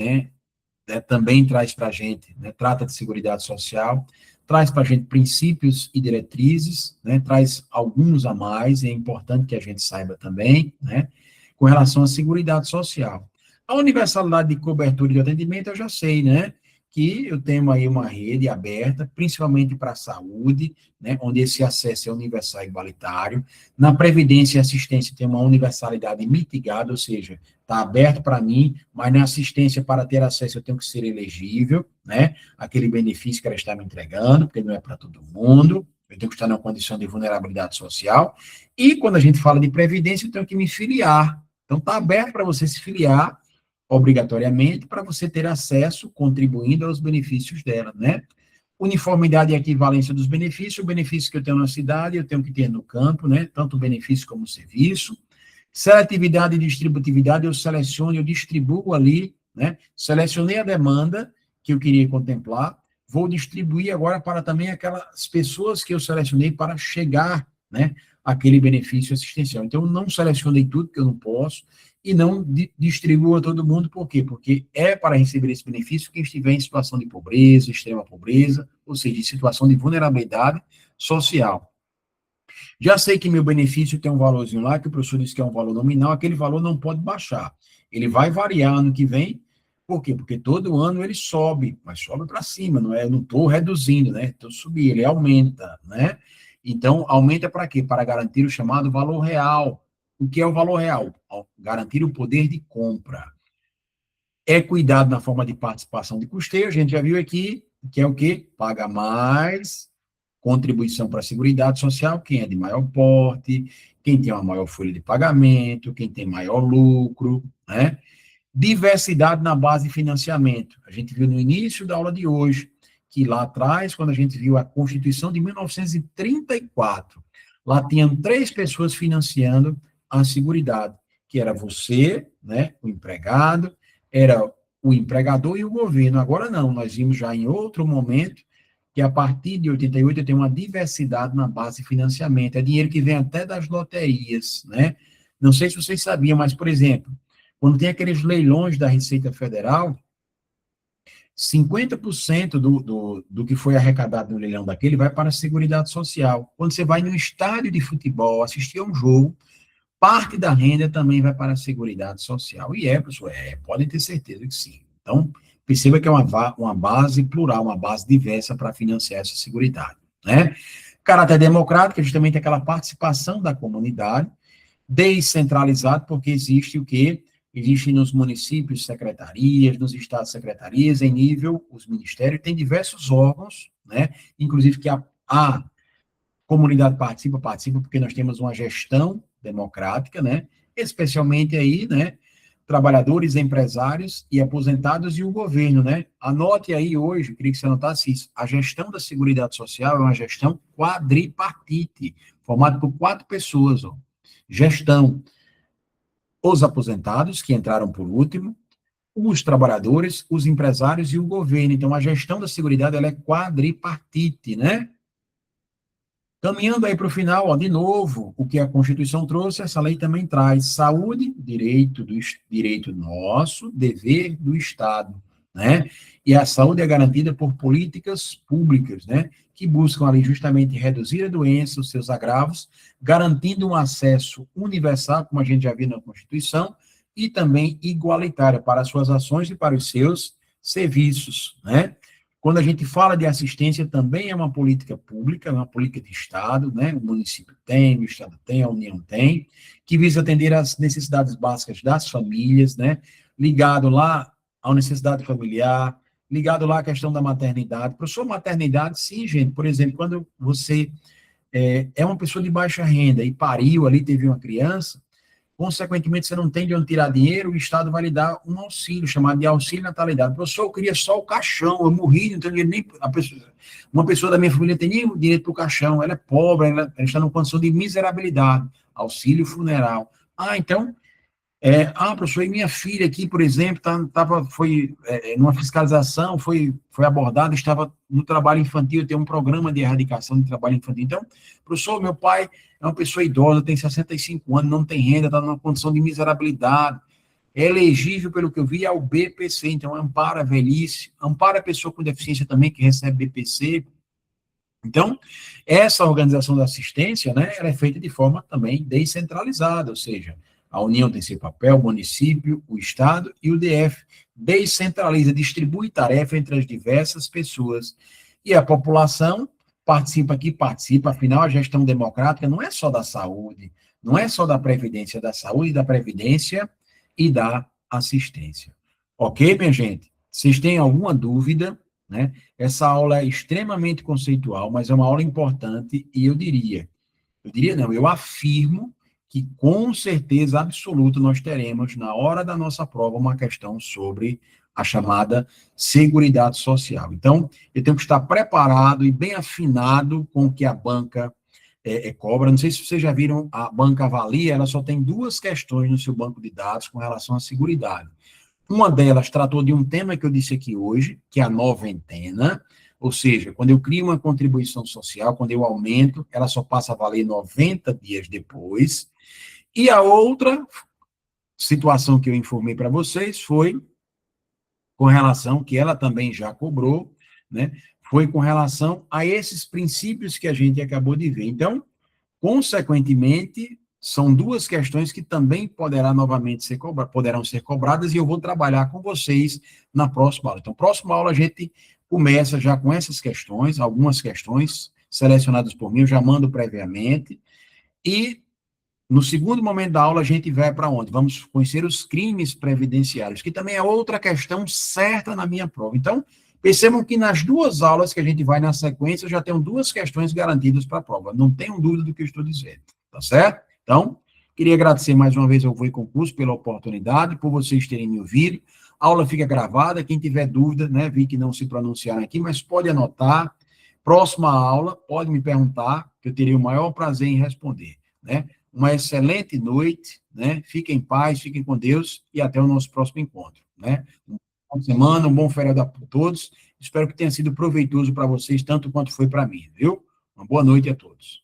também traz para a gente, né, trata de seguridade social, traz para a gente princípios e diretrizes, né, traz alguns a mais, e é importante que a gente saiba também, né, com relação à seguridade social. A universalidade de cobertura e de atendimento, eu já sei, né, que eu tenho aí uma rede aberta, principalmente para a saúde, né, onde esse acesso é universal e igualitário. Na previdência e assistência tem uma universalidade mitigada, ou seja, está aberto para mim, mas na assistência, para ter acesso, eu tenho que ser elegível, né, aquele benefício que ela está me entregando, porque não é para todo mundo, eu tenho que estar numa condição de vulnerabilidade social, e quando a gente fala de previdência, eu tenho que me filiar. Então, está aberto para você se filiar, obrigatoriamente, para você ter acesso, contribuindo aos benefícios dela, né? Uniformidade e equivalência dos benefícios, o benefício que eu tenho na cidade, eu tenho que ter no campo, né? Tanto o benefício como o serviço. Seletividade e distributividade, eu seleciono, eu distribuo ali, né? Selecionei a demanda que eu queria contemplar, vou distribuir agora para também aquelas pessoas que eu selecionei para chegar, né, àquele benefício assistencial. Então, eu não selecionei tudo, porque eu não posso, e não distribuo a todo mundo, por quê? Porque é para receber esse benefício quem estiver em situação de pobreza, extrema pobreza, ou seja, em situação de vulnerabilidade social. Já sei que meu benefício tem um valorzinho lá, que o professor disse que é um valor nominal, aquele valor não pode baixar. Ele vai variar ano que vem, por quê? Porque todo ano ele sobe, mas sobe para cima, não é? Eu não estou reduzindo, né? Estou subindo, ele aumenta, né? Então, aumenta para quê? Para garantir o chamado valor real. O que é o valor real? Garantir o poder de compra. É cuidado na forma de participação de custeio, a gente já viu aqui, que é o quê? Paga mais contribuição para a Seguridade Social, quem é de maior porte, quem tem uma maior folha de pagamento, quem tem maior lucro, né? Diversidade na base de financiamento. A gente viu no início da aula de hoje, que lá atrás, quando a gente viu a Constituição de 1934, lá tinham 3 pessoas financiando a Seguridade, que era você, né, o empregado, era o empregador e o governo. Agora não, nós vimos já em outro momento que a partir de 88 tem uma diversidade na base de financiamento. É dinheiro que vem até das loterias, né? Não sei se vocês sabiam, mas, por exemplo, quando tem aqueles leilões da Receita Federal, 50% do que foi arrecadado no leilão daquele vai para a Seguridade Social. Quando você vai no estádio de futebol assistir a um jogo, parte da renda também vai para a Seguridade Social. E professor, podem ter certeza que sim. Então, perceba que é uma base plural, uma base diversa para financiar essa Seguridade, né? Caráter democrático é justamente aquela participação da comunidade, descentralizado, porque existe o quê? Existe nos municípios secretarias, nos estados secretarias, em nível, os ministérios, tem diversos órgãos, né? Inclusive que a comunidade participa, porque nós temos uma gestão democrática, né? Especialmente aí, né? Trabalhadores, empresários e aposentados e o governo, né? Anote aí hoje, queria que você anotasse isso, a gestão da Seguridade Social é uma gestão quadripartite, formada por 4 pessoas, ó. Gestão, os aposentados, que entraram por último, os trabalhadores, os empresários e o governo. Então, a gestão da Seguridade, ela é quadripartite, né? Caminhando aí para o final, ó, de novo, o que a Constituição trouxe, essa lei também traz saúde, direito nosso, dever do Estado, né? E a saúde é garantida por políticas públicas, né? Que buscam ali justamente reduzir a doença, os seus agravos, garantindo um acesso universal, como a gente já viu na Constituição, e também igualitária para as suas ações e para os seus serviços, né? Quando a gente fala de assistência, também é uma política pública, é uma política de Estado, né? O município tem, o Estado tem, a União tem, que visa atender às necessidades básicas das famílias, né? Ligado lá à necessidade familiar, ligado lá à questão da maternidade. Professor, maternidade, sim, gente. Por exemplo, quando você é uma pessoa de baixa renda e pariu ali, teve uma criança, consequentemente, você não tem de onde tirar dinheiro, o Estado vai lhe dar um auxílio, chamado de auxílio natalidade. Professor, eu queria só o caixão, eu morri, não tenho dinheiro nem... uma pessoa da minha família tem nem direito para o caixão, ela é pobre, ela está numa condição de miserabilidade, auxílio funeral. Ah, então... professor, e minha filha aqui, por exemplo, foi numa fiscalização, foi abordada, estava no trabalho infantil, tem um programa de erradicação de trabalho infantil. Então, professor, meu pai é uma pessoa idosa, tem 65 anos, não tem renda, está numa condição de miserabilidade, é elegível, pelo que eu vi, ao BPC, então ampara a velhice, ampara a pessoa com deficiência também, que recebe BPC. Então, essa organização da assistência, né, ela é feita de forma também descentralizada, ou seja, a União tem seu papel, o município, o Estado e o DF descentraliza, distribui tarefa entre as diversas pessoas. E a população participa aqui, participa, afinal, a gestão democrática não é só da saúde, não é só da Previdência, da saúde, da Previdência e da assistência. Ok, minha gente? Vocês têm alguma dúvida, né? Essa aula é extremamente conceitual, mas é uma aula importante e eu afirmo que com certeza absoluta nós teremos, na hora da nossa prova, uma questão sobre a chamada Seguridade Social. Então, eu tenho que estar preparado e bem afinado com o que a banca cobra. Não sei se vocês já viram, a banca avalia, ela só tem 2 questões no seu banco de dados com relação à seguridade. Uma delas tratou de um tema que eu disse aqui hoje, que é a noventena, ou seja, quando eu crio uma contribuição social, quando eu aumento, ela só passa a valer 90 dias depois. E a outra situação que eu informei para vocês foi com relação, que ela também já cobrou, né? Foi com relação a esses princípios que a gente acabou de ver. Então, consequentemente, são 2 questões que também poderão ser cobradas, e eu vou trabalhar com vocês na próxima aula. Então, próxima aula a gente começa já com essas questões, algumas questões selecionadas por mim, eu já mando previamente, e no segundo momento da aula a gente vai para onde? Vamos conhecer os crimes previdenciários, que também é outra questão certa na minha prova. Então, percebam que nas 2 aulas que a gente vai na sequência, eu já tenho 2 questões garantidas para a prova. Não tenham dúvida do que eu estou dizendo, tá certo? Então, queria agradecer mais uma vez ao Voi Concurso pela oportunidade, por vocês terem me ouvido. A aula fica gravada, quem tiver dúvida, né, vi que não se pronunciaram aqui, mas pode anotar. Próxima aula, pode me perguntar, que eu terei o maior prazer em responder, né? Uma excelente noite, né? Fiquem em paz, fiquem com Deus e até o nosso próximo encontro, né? Uma boa semana, um bom feriado a todos. Espero que tenha sido proveitoso para vocês, tanto quanto foi para mim, viu? Uma boa noite a todos.